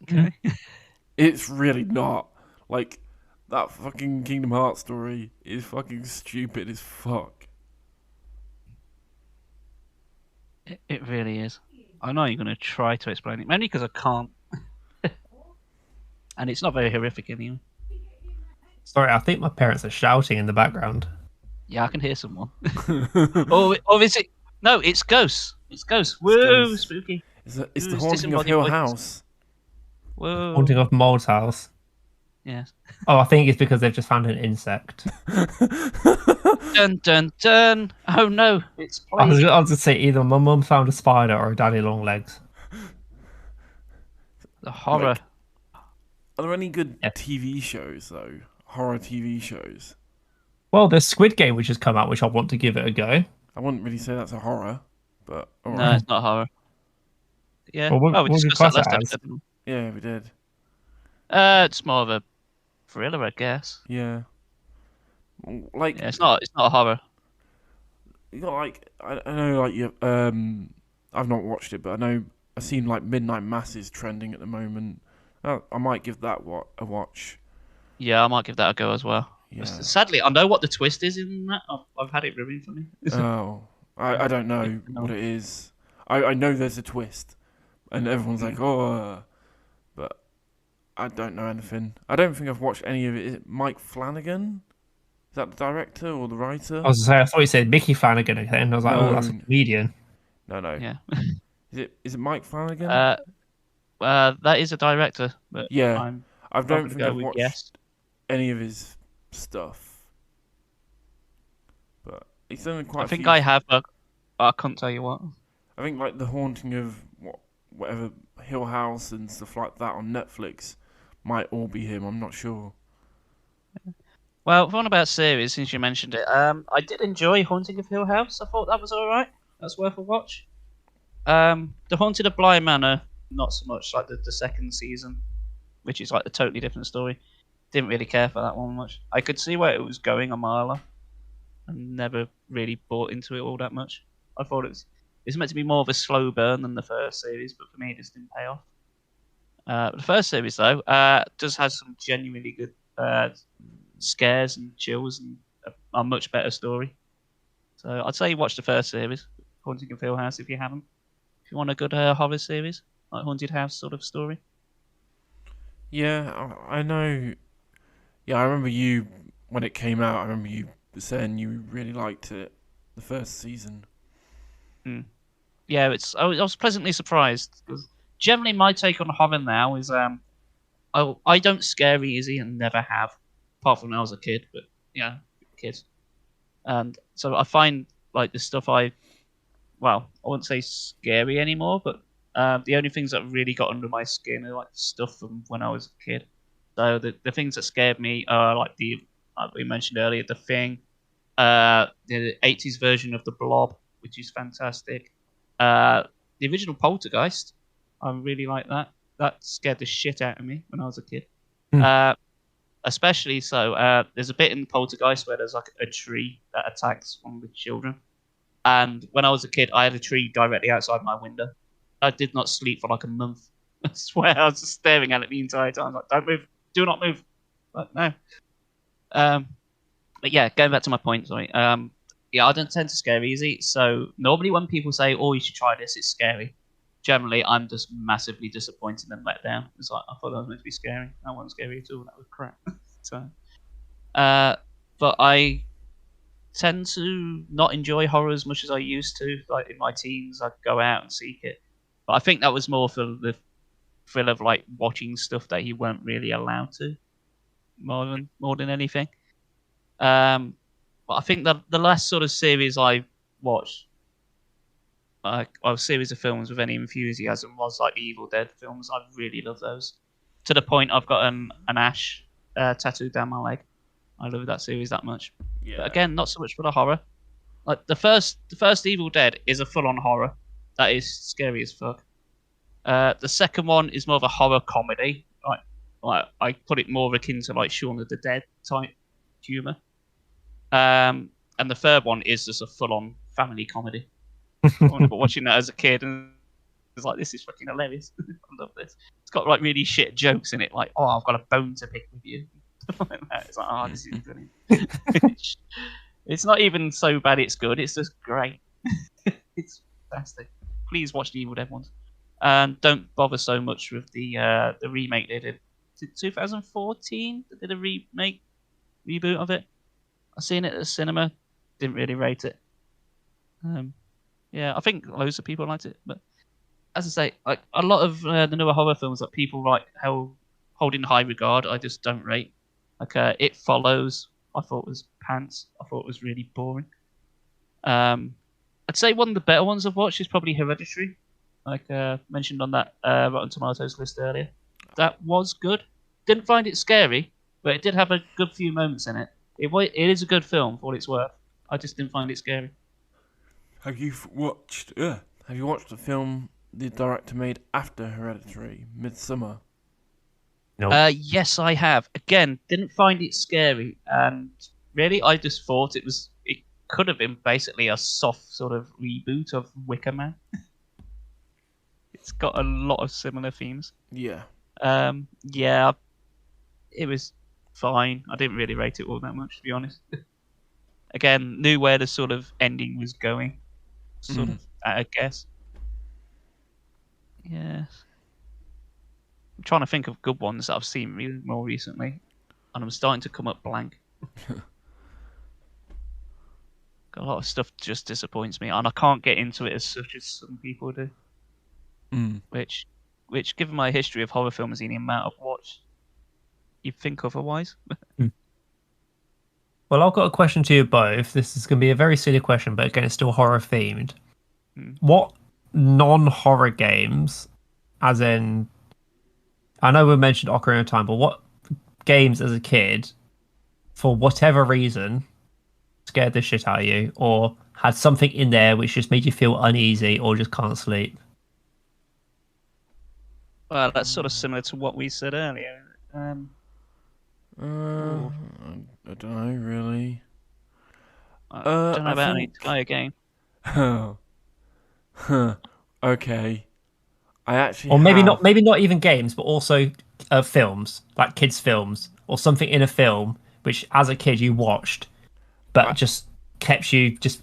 Okay. It's really not. Like, that fucking Kingdom Hearts story is fucking stupid as fuck. It really is. I know you're going to try to explain it, mainly because I can't. And it's not very horrific anyway. Sorry, I think my parents are shouting in the background. Yeah, I can hear someone. or is it? No, it's ghosts. It's ghosts. Whoa, spooky. It's the haunting of Hill House. Whoa. Haunting of Mole's house. Yes. Oh, I think it's because they've just found an insect. Dun dun dun! Oh no, it's I was going to say either my mum found a spider or a daddy long legs. The horror. Like, are there any good TV shows though? Horror TV shows? Well, there's Squid Game, which has come out, which I want to give it a go. I wouldn't really say that's a horror, but all No, right. it's not horror. Yeah. Well, we discussed that last episode. Yeah, we did. It's more of a thriller, I guess. Yeah. Like, yeah, it's not a horror. You got like I know like you I've not watched it, but I've seen like Midnight Masses trending at the moment. I might give that a watch. Yeah, I might give that a go as well. Yeah. Sadly, I know what the twist is in that. I've had it ruined for me. Oh, I don't know what it is. I know there's a twist, and everyone's like, oh, but I don't know anything. I don't think I've watched any of it. Is it Mike Flanagan? Is that the director or the writer? I was going to say, I thought you said Mickey Flanagan again. I was like, oh, that's a comedian. No. Yeah. Is it Mike Flanagan? That is a director, but Yeah. I'm I not don't going to think go I've with watched yes. any of his stuff, but he's done I quite a think few. I have, but I can't tell you what. I think like The Haunting of whatever Hill House and stuff like that on Netflix might all be him. I'm not sure. Well, one about series, since you mentioned it, I did enjoy Haunting of Hill House. I thought that was all right. That's worth a watch. The Haunted of Bly Manor, not so much. Like the second season, which is like a totally different story. Didn't really care for that one much. I could see where it was going a mile off, and never really bought into it all that much. I thought it's meant to be more of a slow burn than the first series, but for me, it just didn't pay off. The first series though does have some genuinely good scares and chills and a much better story. So I'd say you watch the first series, Haunting of Hill House, if you haven't. If you want a good horror series, like Haunted House sort of story. Yeah, I know. Yeah, I remember you when it came out. I remember you saying you really liked it, the first season. Mm. Yeah, I was pleasantly surprised because generally my take on horror now is I don't scare easy and never have, apart from when I was a kid. But yeah, kids, and so I find like the stuff I wouldn't say scary anymore, but the only things that really got under my skin are like stuff from when I was a kid. So the things that scared me are like like we mentioned earlier, The Thing, the 80s version of The Blob, which is fantastic. The original Poltergeist, I really like that. That scared the shit out of me when I was a kid. Hmm. Especially so, there's a bit in Poltergeist where there's like a tree that attacks one of the children. And when I was a kid, I had a tree directly outside my window. I did not sleep for like a month. I swear, I was just staring at it the entire time. Like, don't move, do not move. But no. Um, but yeah, going back to my point, sorry. Yeah, I don't tend to scare easy. So normally when people say, "Oh, you should try this," it's scary. Generally, I'm just massively disappointed and let down. It's like I thought that was meant to be scary. That wasn't scary at all. That was crap. So, uh, but I tend to not enjoy horror as much as I used to. Like in my teens, I'd go out and seek it. But I think that was more for the thrill of like watching stuff that you weren't really allowed to, more than anything. But I think that the last sort of series I watched, a series of films with any enthusiasm, was like the Evil Dead films. I really love those. To the point I've got an ash tattooed down my leg. I love that series that much. But Yeah. again, not so much for the horror. Like the first Evil Dead is a full-on horror that is scary as fuck. The second one is more of a horror comedy. Like I put it more akin to like Shaun of the Dead type humor. And the third one is just a full-on family comedy. I remember watching that as a kid and it's like, this is fucking hilarious. I love this. It's got like really shit jokes in it, like, "Oh, I've got a bone to pick with you." Stuff like that. It's like, oh, this is brilliant. It's not even so bad it's good. It's just great. It's fantastic. Please watch the Evil Dead ones, and don't bother so much with the remake they did. Is it 2014? They did a reboot of it. I seen it at the cinema. Didn't really rate it. Yeah, I think loads of people liked it, but as I say, like a lot of the newer horror films that people like hold in high regard, I just don't rate. Like It Follows, I thought was pants. I thought it was really boring. I'd say one of the better ones I've watched is probably Hereditary, like mentioned on that Rotten Tomatoes list earlier. That was good. Didn't find it scary, but it did have a good few moments in it. It is a good film for what it's worth. I just didn't find it scary. Have you watched? Have you watched the film the director made after Hereditary, Midsummer? No. Yes, I have. Again, didn't find it scary, and really, I just thought it was. It could have been basically a soft sort of reboot of Wicker Man. It's got a lot of similar themes. Yeah. Yeah, it was fine. I didn't really rate it all that much, to be honest. Again, knew where the sort of ending was going, sort of at a guess. Yeah, I'm trying to think of good ones that I've seen more recently, and I'm starting to come up blank. A lot of stuff just disappoints me, and I can't get into it as such as some people do. Which, given my history of horror films and the amount I've watched, you'd think otherwise. Well, I've got a question to you both. This is going to be a very silly question, but again, it's still horror themed. What non-horror games, as in, I know we mentioned Ocarina of Time, but what games as a kid, for whatever reason, scared the shit out of you, or had something in there which just made you feel uneasy or just can't sleep? Well, that's sort of similar to what we said earlier. I don't know, really. I don't know I about an think... entire game. Okay. I actually Or maybe have... not even games, but also films, like kids' films, or something in a film which, as a kid, you watched, but just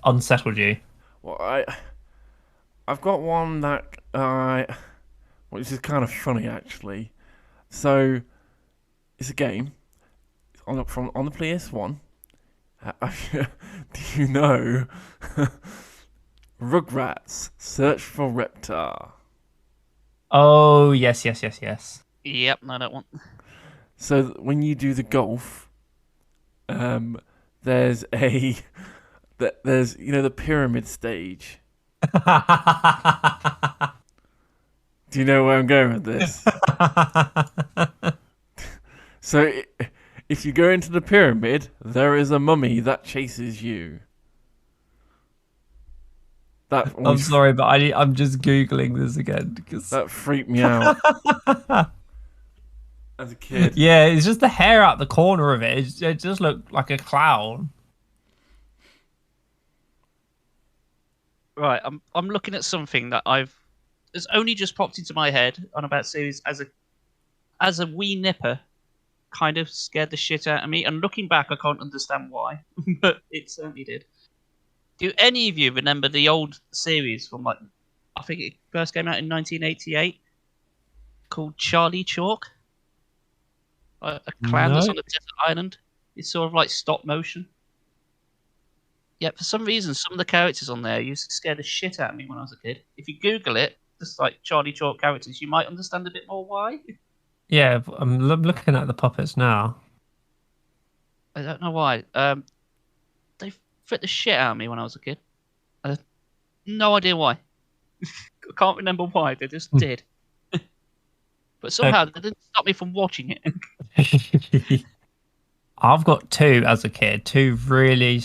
unsettled you. Well, I've got one that which is kind of funny actually. So it's a game on the PS1. Do you know Rugrats Search for Reptar? Oh, yes. Yep, no, that one. So when you do the golf, there's there's the pyramid stage. Do you know where I'm going with this? So if you go into the pyramid, there is a mummy that chases you. I'm sorry, but I'm just Googling this again because that freaked me out as a kid. Yeah, it's just the hair out the corner of it. It just looked like a clown. Right, I'm looking at something that it's only just popped into my head on about series as a wee nipper, kind of scared the shit out of me. And looking back, I can't understand why, but it certainly did. Do any of you remember the old series from I think it first came out in 1988, called Charlie Chalk? A clown that's on a desert island. It's sort of like stop motion. Yeah, for some reason, some of the characters on there used to scare the shit out of me when I was a kid. If you Google it, just like Charlie Chalk characters, you might understand a bit more why. Yeah, I'm looking at the puppets now. I don't know why. They fit the shit out of me when I was a kid. No idea why. I can't remember why. They just did. But somehow they didn't stop me from watching it. I've got two as a kid, two really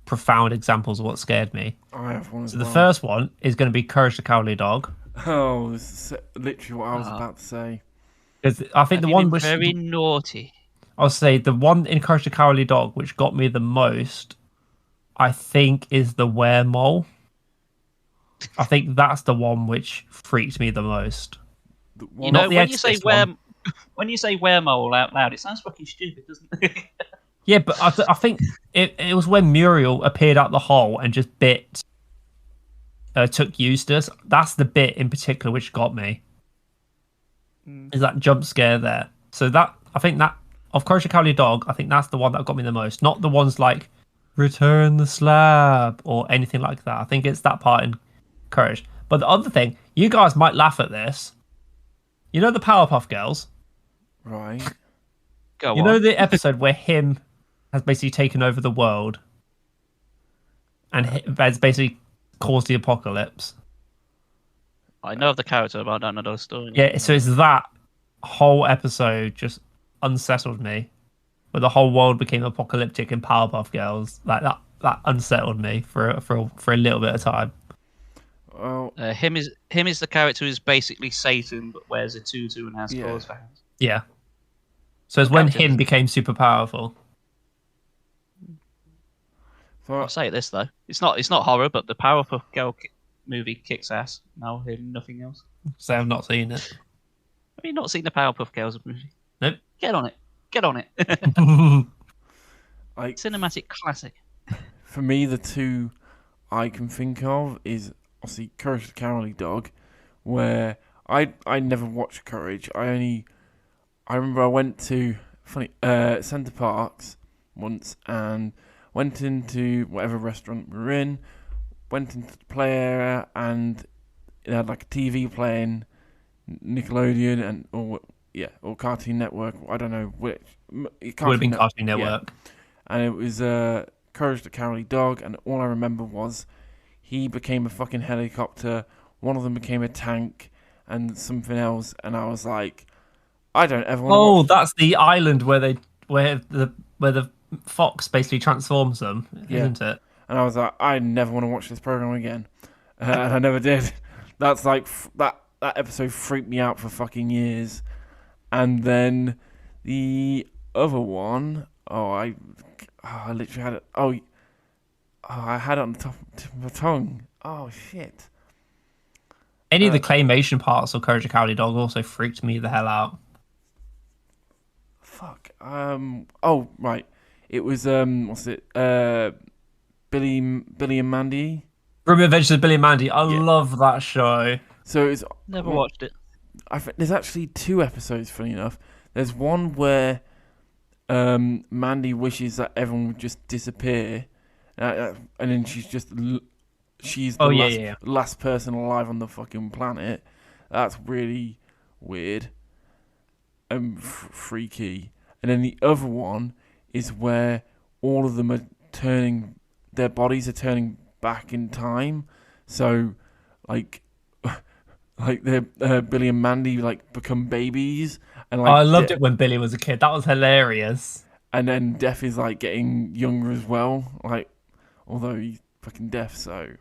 profound examples of what scared me. I have one as So well. the first one is going to be Courage the Cowardly Dog. Oh, this is literally what I was about to say. Because I think the one was very naughty. I'll say the one in Courage the Cowardly Dog which got me the most, I think, is the weremole. I think that's the one which freaked me the most. You know, when you say weremole out loud, it sounds fucking stupid, doesn't it? Yeah, but I think it was when Muriel appeared out the hole and just took Eustace. That's the bit in particular which got me. Is that jump scare there? So I think that of Courage the Cowardly Dog, I think that's the one that got me the most. Not the ones like Return the Slab or anything like that. I think it's that part in Courage. But the other thing, you guys might laugh at this. You know the Powerpuff Girls? Right. Go on. You know the episode where him has basically taken over the world and has basically caused the apocalypse? I know of the character, but I don't know the story. Yeah, so it's that whole episode just unsettled me. Where the whole world became apocalyptic in Powerpuff Girls. Like that unsettled me for a little bit of time. Well, him is the character who's basically Satan but wears a tutu and has claws for hands. Yeah. So it's when him became super powerful. so I'll say this though, it's not horror, but the Powerpuff Girl movie kicks ass. No, nothing else. So I've not seen it. Have you not seen the Powerpuff Girls movie? Nope. Get on it. Cinematic classic. For me, the two I can think of is obviously Courage the Cowardly Dog, where I never watched Courage. I remember I went to Center Parks once, and went into whatever restaurant we were in, went into the play area, and it had like a TV playing Nickelodeon or Cartoon Network. I don't know which. Would have been Cartoon Yeah. Network. And it was Courage the Cowardly Dog, and all I remember was he became a fucking helicopter, one of them became a tank, and something else, and I was like, I don't ever want to watch. That's the island where the fox basically transforms them, isn't it? And I was like, I never want to watch this program again, and I never did. That's like that episode freaked me out for fucking years. And then the other one, I literally had it. I had it on the top of my tongue. Oh shit! Any of the claymation parts of Courage the Cowardly Dog also freaked me the hell out. Fuck. Oh right. It was what's it? Billy and Mandy. Grim Adventures of Billy and Mandy. I love that show. So it's Never watched it. there's actually 2 episodes. Funny enough, there's one where Mandy wishes that everyone would just disappear, and then she's the last person alive on the fucking planet. That's really weird and freaky. And then the other one is where all of them are their bodies are turning back in time. So, like they're Billy and Mandy become babies, and I loved it when Billy was a kid. That was hilarious. And then Death is getting younger as well. Although he's fucking deaf, so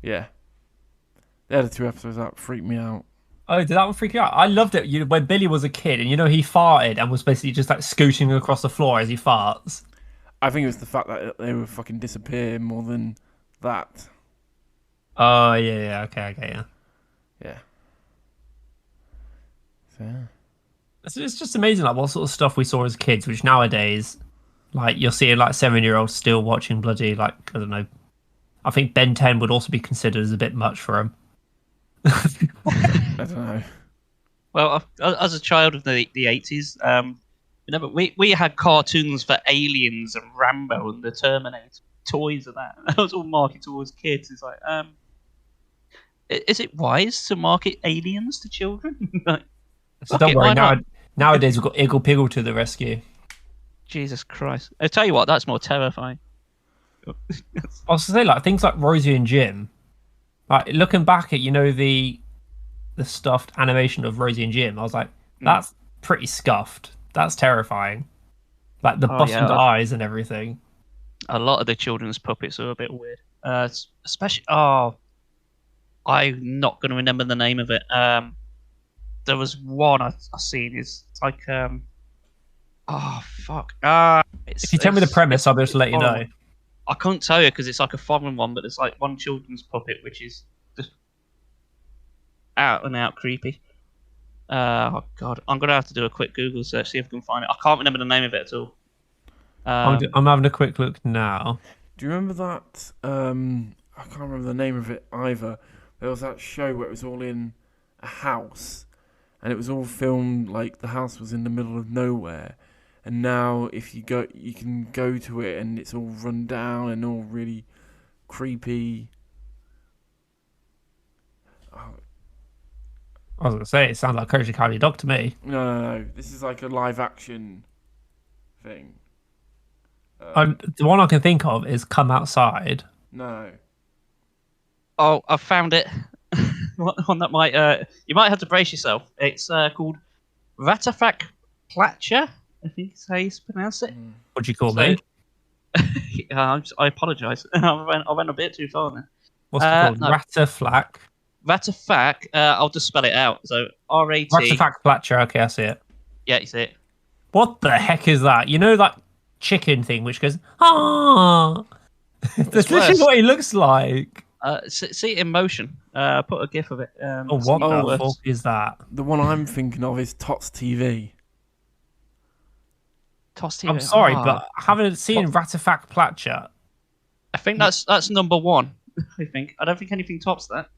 yeah. The other 2 episodes that freaked me out. Oh, did that one freak you out? I loved it when Billy was a kid, and he farted and was basically just scooting across the floor as he farts. I think it was the fact that they would fucking disappear more than that. Oh yeah, okay, yeah. Yeah. So yeah. It's just amazing, what sort of stuff we saw as kids, which nowadays, you'll see 7-year-olds still watching bloody, I don't know. I think Ben 10 would also be considered as a bit much for him. I don't know. Well, as a child of the 80s, we had cartoons for Aliens and Rambo and the Terminator, toys of that. That was all marketed towards kids. It's like, is it wise to market aliens to children? So don't worry, nowadays we've got Iggle Piggle to the rescue. Jesus Christ. I tell you what, that's more terrifying. I was going to say, things like Rosie and Jim, looking back at, the stuffed animation of Rosie and Jim, I was like, that's pretty scuffed. That's terrifying. The bottomed eyes and everything. A lot of the children's puppets are a bit weird. Especially, I'm not going to remember the name of it. There was one I seen. It's like, fuck. If you tell me the premise, I'll be able to let you know. I can't tell you because it's like a foreign one, but it's like one children's puppet which is just out and out creepy. Oh god, I'm gonna have to do a quick Google search, see if I can find it. I can't remember the name of it at all. I'm having a quick look now. Do you remember that? I can't remember the name of it either. There was that show where it was all in a house, and it was all filmed the house was in the middle of nowhere. And now, if you go, you can go to it, and it's all run down and all really creepy. I was going to say, it sounds like Courage the Cowardly Dog to me. No. This is like a live action thing. The one I can think of is Come Outside. No. Oh, I found it. One that might you might have to brace yourself. It's called Ratafak Platcher. I think is how you pronounce it. What do you call me? I apologise. I went a bit too far there. What's it called? No. Ratafak. Ratafak. I'll just spell it out. So R-A-T. Ratafak Platcher. Okay, I see it. Yeah, you see it. What the heck is that? That chicken thing which goes, ah. That's literally what he looks like. See it in motion. Put a gif of it. What the fuck is that? The one I'm thinking of is Tots TV. Tots TV. I'm sorry, but I haven't seen Ratafak Platcher. I think that's number 1. I don't think anything tops that.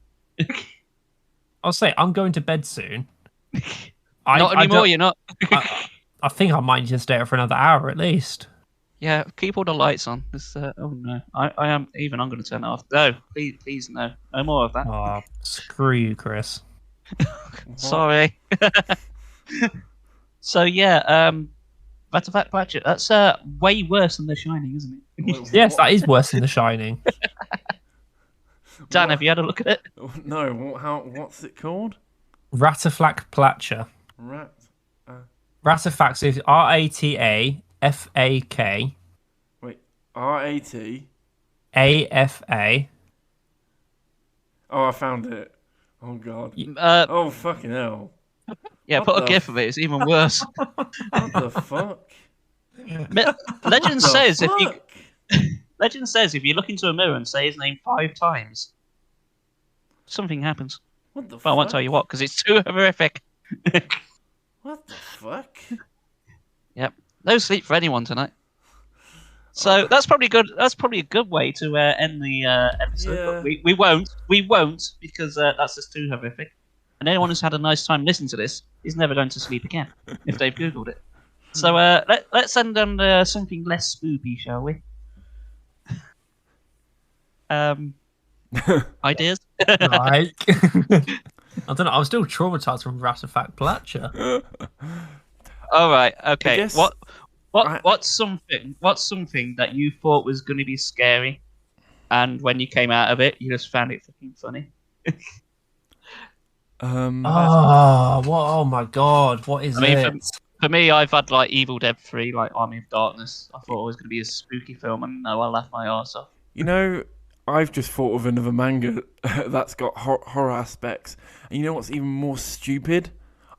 I'll say I'm going to bed soon. Not anymore. You're not. I think I might just stay out for another hour at least. Yeah, keep all the lights on. Oh no, I'm going to turn it off. No, please, no more of that. Oh, screw you, Chris. Sorry. So yeah, that's a fact, Pratchett. That's way worse than The Shining, isn't it? Wait, Yes, what? that is worse than The Shining. Dan, What? have you had a look at it? No, what's it called? Rataflack Platcher. Rat. Ratafak is RATAFAK Wait, RAT. AFA. Oh, I found it. Oh god. Uh, Oh fucking hell. yeah, what put a the gif of it. It's even worse. What the fuck? Legend The says fuck? Legend says if you look into a mirror and say his name 5 times, something happens. What the But fuck? I won't tell you what because it's too horrific. What the fuck? Yep, no sleep for anyone tonight. So that's probably good. That's probably a good way to end the episode. Yeah. But we won't. We won't because that's just too horrific. And anyone who's had a nice time listening to this is never going to sleep again if they've googled it. So let's end on something less spoopy, shall we? Ideas? Like, I don't know. I'm still traumatized from Ratafak Platcher. All right. Okay. guess What's something that you thought was going to be scary, and when you came out of it, you just found it fucking funny? Oh my god! What is I mean, it? for me, I've had like Evil Dead 3, like Army of Darkness. I thought it was going to be a spooky film, and no, I laughed my arse off. You know, I've just thought of another manga that's got horror aspects. And you know what's even more stupid?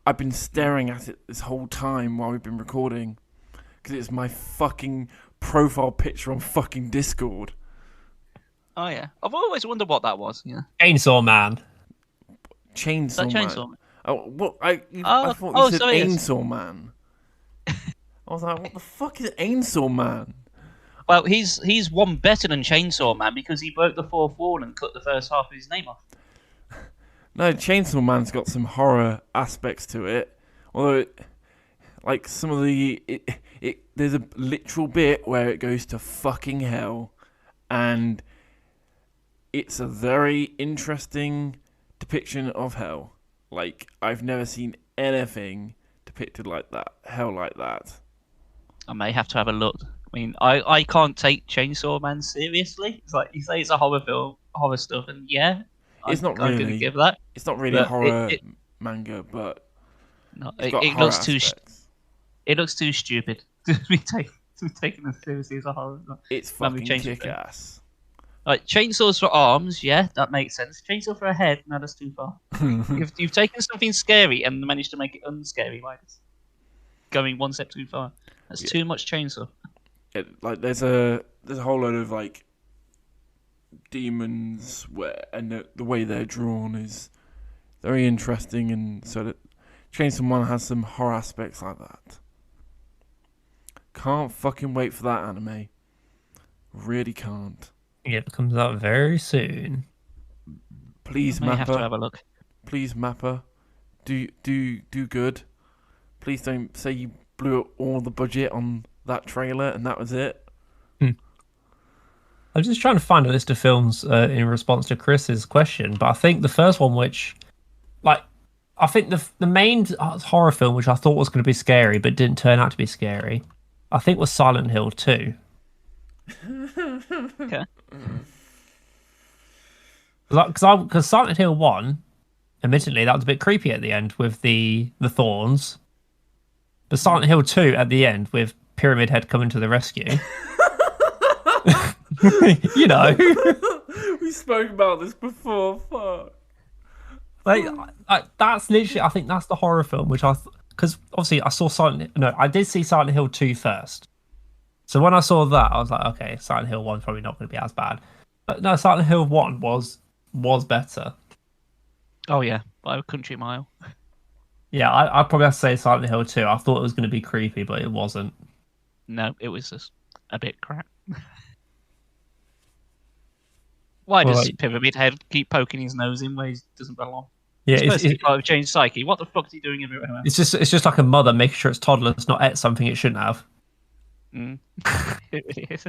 I've been staring at it this whole time while we've been recording. Because it's my fucking profile picture on fucking Discord. Oh yeah, I've always wondered what that was. Yeah, Chainsaw Man. Chainsaw Man. Chainsaw Man. Oh, what? I thought you said sorry, Chainsaw Man. I was like, what the fuck is Chainsaw Man? Well, he's one better than Chainsaw Man because he broke the fourth wall and cut the first half of his name off. No, Chainsaw Man's got some horror aspects to it. Although, like some of there's a literal bit where it goes to fucking hell, and it's a very interesting depiction of hell. Like, I've never seen anything depicted like that. Hell like that. I may have to have a look. I mean, I can't take Chainsaw Man seriously. It's like you say, it's a horror film, horror stuff, and yeah, It's not I'm really. gonna give that. It's not really a But horror manga, but No, it's got it horror looks too. aspects. It looks too stupid to be taken as seriously as a horror. It's Let me fucking change the kick ass. Like chainsaws for arms, yeah, that makes sense. Chainsaw for a head, no, that's too far. You've taken something scary and managed to make it unscary by just going one step too far. That's too much chainsaw. Like there's a whole load of like demons and the way they're drawn is very interesting, and so that Chainsaw Man has some horror aspects like that. Can't fucking wait for that anime. Really can't. It comes out very soon. Please, I may have to have Mappa. a look. Please, Mappa. Do good. Please don't say you blew up all the budget on that trailer and that was it. I'm just trying to find a list of films in response to Chris's question, but I think the first one, which, like, I think the main horror film which I thought was going to be scary but didn't turn out to be scary, I think was Silent Hill 2. Okay. Because Silent Hill 1, admittedly, that was a bit creepy at the end with the thorns. But Silent Hill 2 at the end with Pyramid Head coming to the rescue. You know. We spoke about this before. Fuck. Like that's literally, I think that's the horror film which because obviously I did see Silent Hill 2 first. So when I saw that, I was like, okay, Silent Hill 1's probably not going to be as bad. But no, Silent Hill 1 was better. Oh yeah, by a country mile. Yeah, I'd probably have to say Silent Hill 2. I thought it was going to be creepy, but it wasn't. No, it was just a bit crap. Why does Pyramid Head keep poking his nose in where he doesn't belong? Yeah, it's part of Change Psyche. What the fuck is he doing everywhere else? It's just like a mother making sure its toddler's not ate something it shouldn't have. It really is.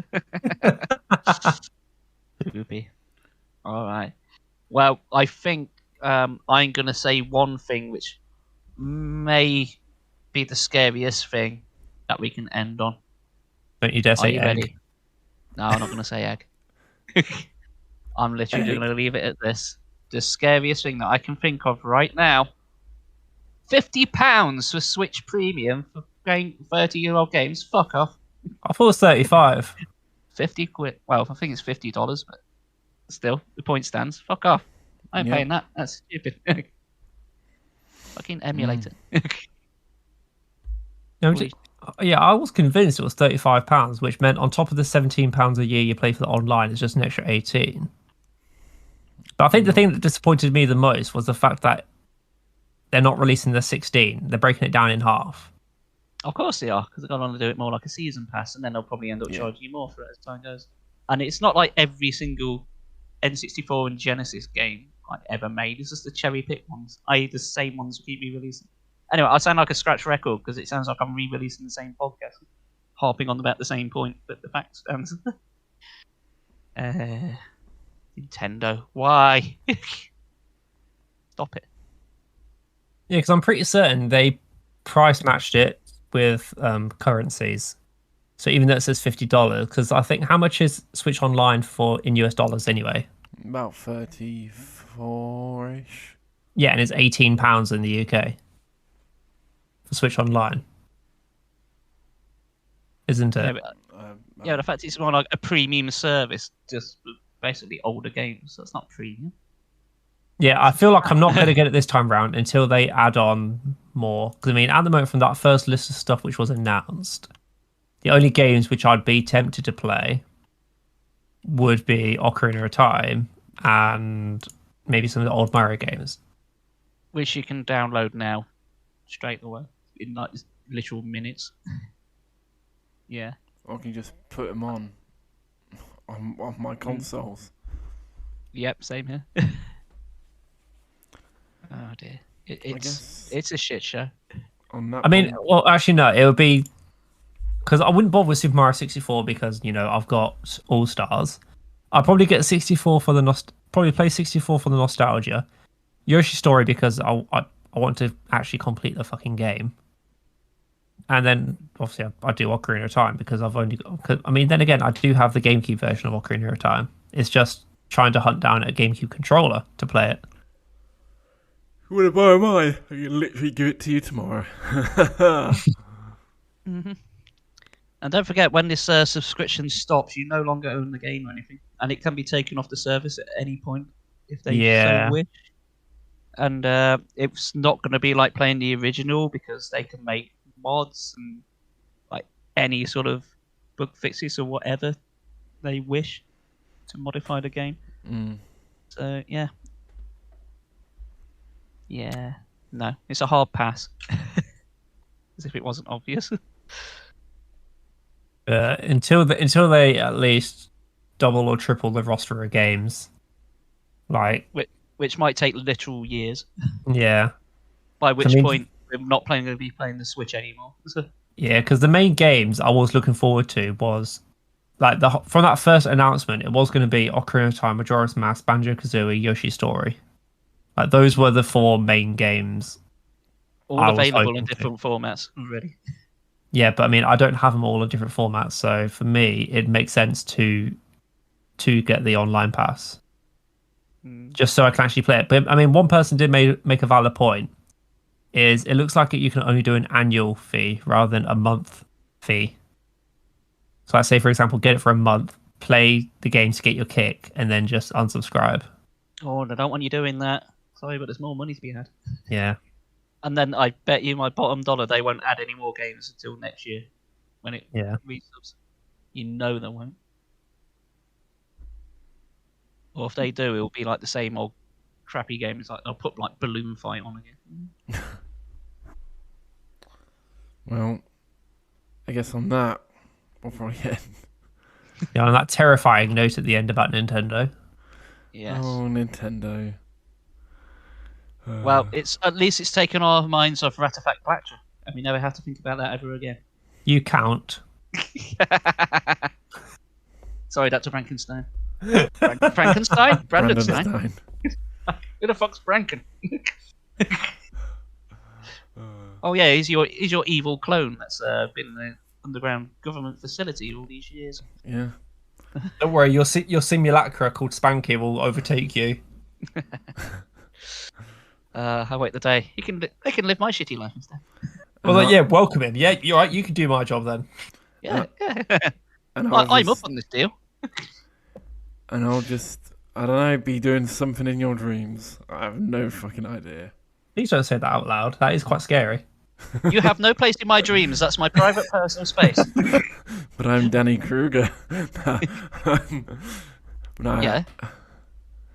Poopy. All right. Well, I think I'm going to say one thing which may be the scariest thing that we can end on. Don't you dare Are say you egg. ready? No, I'm not going to say egg. I'm literally Egg. going to leave it at this. The scariest thing that I can think of right now. £50 for Switch Premium for 30-year-old games. Fuck off. I thought it was 35. 50 quid. Well, I think it's $50, but still, the point stands. Fuck off. I ain't Yep. paying that. That's stupid. Fucking emulator. No, yeah, I was convinced it was £35, which meant on top of the £17 a year you pay for the online, it's just an extra 18. But I think the thing that disappointed me the most was the fact that they're not releasing the 16. They're breaking it down in half. Of course they are, because they're going to do it more like a season pass, and then they'll probably end up Yeah. charging you more for it as time goes. And it's not like every single N64 and Genesis game ever made. It's just the cherry pick ones, i.e., the same ones keep re-releasing. Anyway, I sound like a scratch record because it sounds like I'm re-releasing the same podcast, harping on about the same point, but the fact stands. Nintendo, why? Stop it. Yeah, because I'm pretty certain they price matched it with currencies. So even though it says $50, because I think how much is Switch Online in US dollars anyway? About 34-ish. Yeah, and it's £18 in the UK for Switch Online, isn't it? Yeah, but the fact it's more like a premium service, just basically older games. So it's not premium. Yeah, I feel like I'm not going to get it this time round until they add on more. Because I mean, at the moment, from that first list of stuff which was announced, the only games which I'd be tempted to play would be Ocarina of Time and maybe some of the old Mario games. Which you can download now, straight away, in like literal minutes. Yeah. Or can you just put them on my consoles? Yep, same here. Oh dear. It's a shit show. On that I mean, point, well, actually, no, it would be because I wouldn't bother with Super Mario 64 because I've got All Stars. I'd probably get 64 for the probably play 64 for the nostalgia. Yoshi's Story because I want to actually complete the fucking game. And then obviously I do Ocarina of Time because I've only got. I mean, then again, I do have the GameCube version of Ocarina of Time. It's just trying to hunt down a GameCube controller to play it. you want to borrow mine? I can literally give it to you tomorrow. Mm-hmm. And don't forget, when this subscription stops, you no longer own the game or anything, and it can be taken off the service at any point if they so wish. And it's not going to be like playing the original because they can make mods and like any sort of bug fixes or whatever they wish to modify the game. So yeah, no, it's a hard pass. As if it wasn't obvious. Until they at least double or triple the roster of games, like which might take literal years. Yeah. By which point we're not going to be playing the Switch anymore. Yeah, because the main games I was looking forward to was like from that first announcement, it was going to be Ocarina of Time, Majora's Mask, Banjo-Kazooie, Yoshi's Story. Like those were the four main games. All available in different formats already. Yeah, but I mean, I don't have them all in different formats, so for me, it makes sense to get the online pass, just so I can actually play it. But I mean, one person did make a valid point. Is it looks like you can only do an annual fee rather than a month fee. So let's say, for example, get it for a month, play the game to get your kick, and then just unsubscribe. Oh, I don't want you doing that. Sorry, but there's more money to be had. Yeah. And then I bet you my bottom dollar they won't add any more games until next year when it resubs. You know they won't. Or if they do, it'll be like the same old crappy games. Like they'll put like Balloon Fight on again. Well, I guess on that, we'll probably end. Yeah, on that terrifying note at the end about Nintendo. Yes. Oh, Nintendo. Well, at least it's taken our minds off Ratafact Blackjack, and we never have to think about that ever again. You count. Sorry, Dr. Frankenstein. Frankenstein? Brandenstein? Brandenstein. Who the fuck's Branken? Oh yeah, he's your evil clone that's been in the underground government facility all these years. Yeah. Don't worry, your simulacra called Spanky will overtake you. I wait the day. They can live my shitty life instead. Well, yeah, welcome him. Yeah, you're right. You can do my job then. Yeah. And I'm up on this deal. And I'll just, I don't know, be doing something in your dreams. I have no fucking idea. Please don't say that out loud. That is quite scary. You have no place in my dreams. That's my private personal space. But I'm Danny Kruger. Yeah.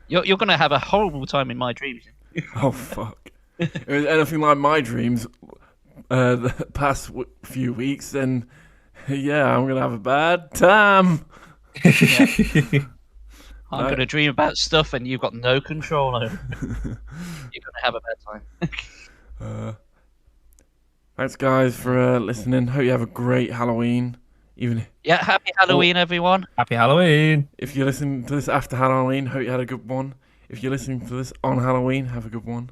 You're going to have a horrible time in my dreams. Oh, fuck. If it was anything like my dreams the past few weeks, then yeah, I'm going to have a bad time. I'm going to dream about stuff and you've got no control over it. You're going to have a bad time. Thanks, guys, for listening. Hope you have a great Halloween. Yeah, happy Halloween, everyone. Happy Halloween. If you're listening to this after Halloween, hope you had a good one. If you're listening to this on Halloween, have a good one.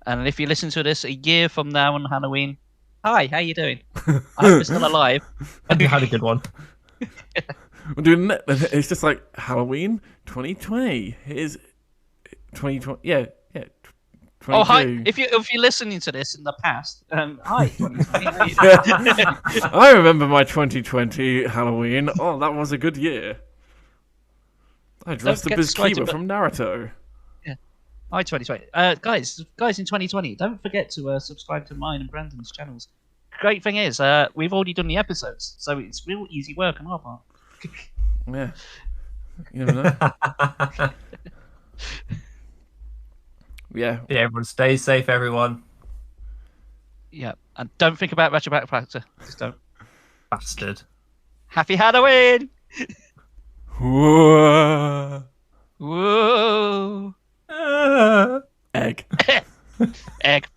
And if you listen to this a year from now on Halloween, hi, how you doing? I hope you're still alive. And you had a good one. We're doing it. It's just like Halloween 2020. Here's 2020. Yeah. 22. Oh, hi. If you're listening to this in the past, hi. I remember my 2020 Halloween. Oh, that was a good year. I dressed up as Kiba from Naruto. Yeah. Hi, 2020. Guys in 2020, don't forget to subscribe to mine and Brandon's channels. Great thing is, we've already done the episodes, so it's real easy work on our part. Yeah. You never know. Yeah. Yeah, everyone stay safe, everyone. Yeah, and don't think about Ratchet Back Factor. Just don't. Bastard. Happy Halloween! Whoa. Whoa! Egg. Egg.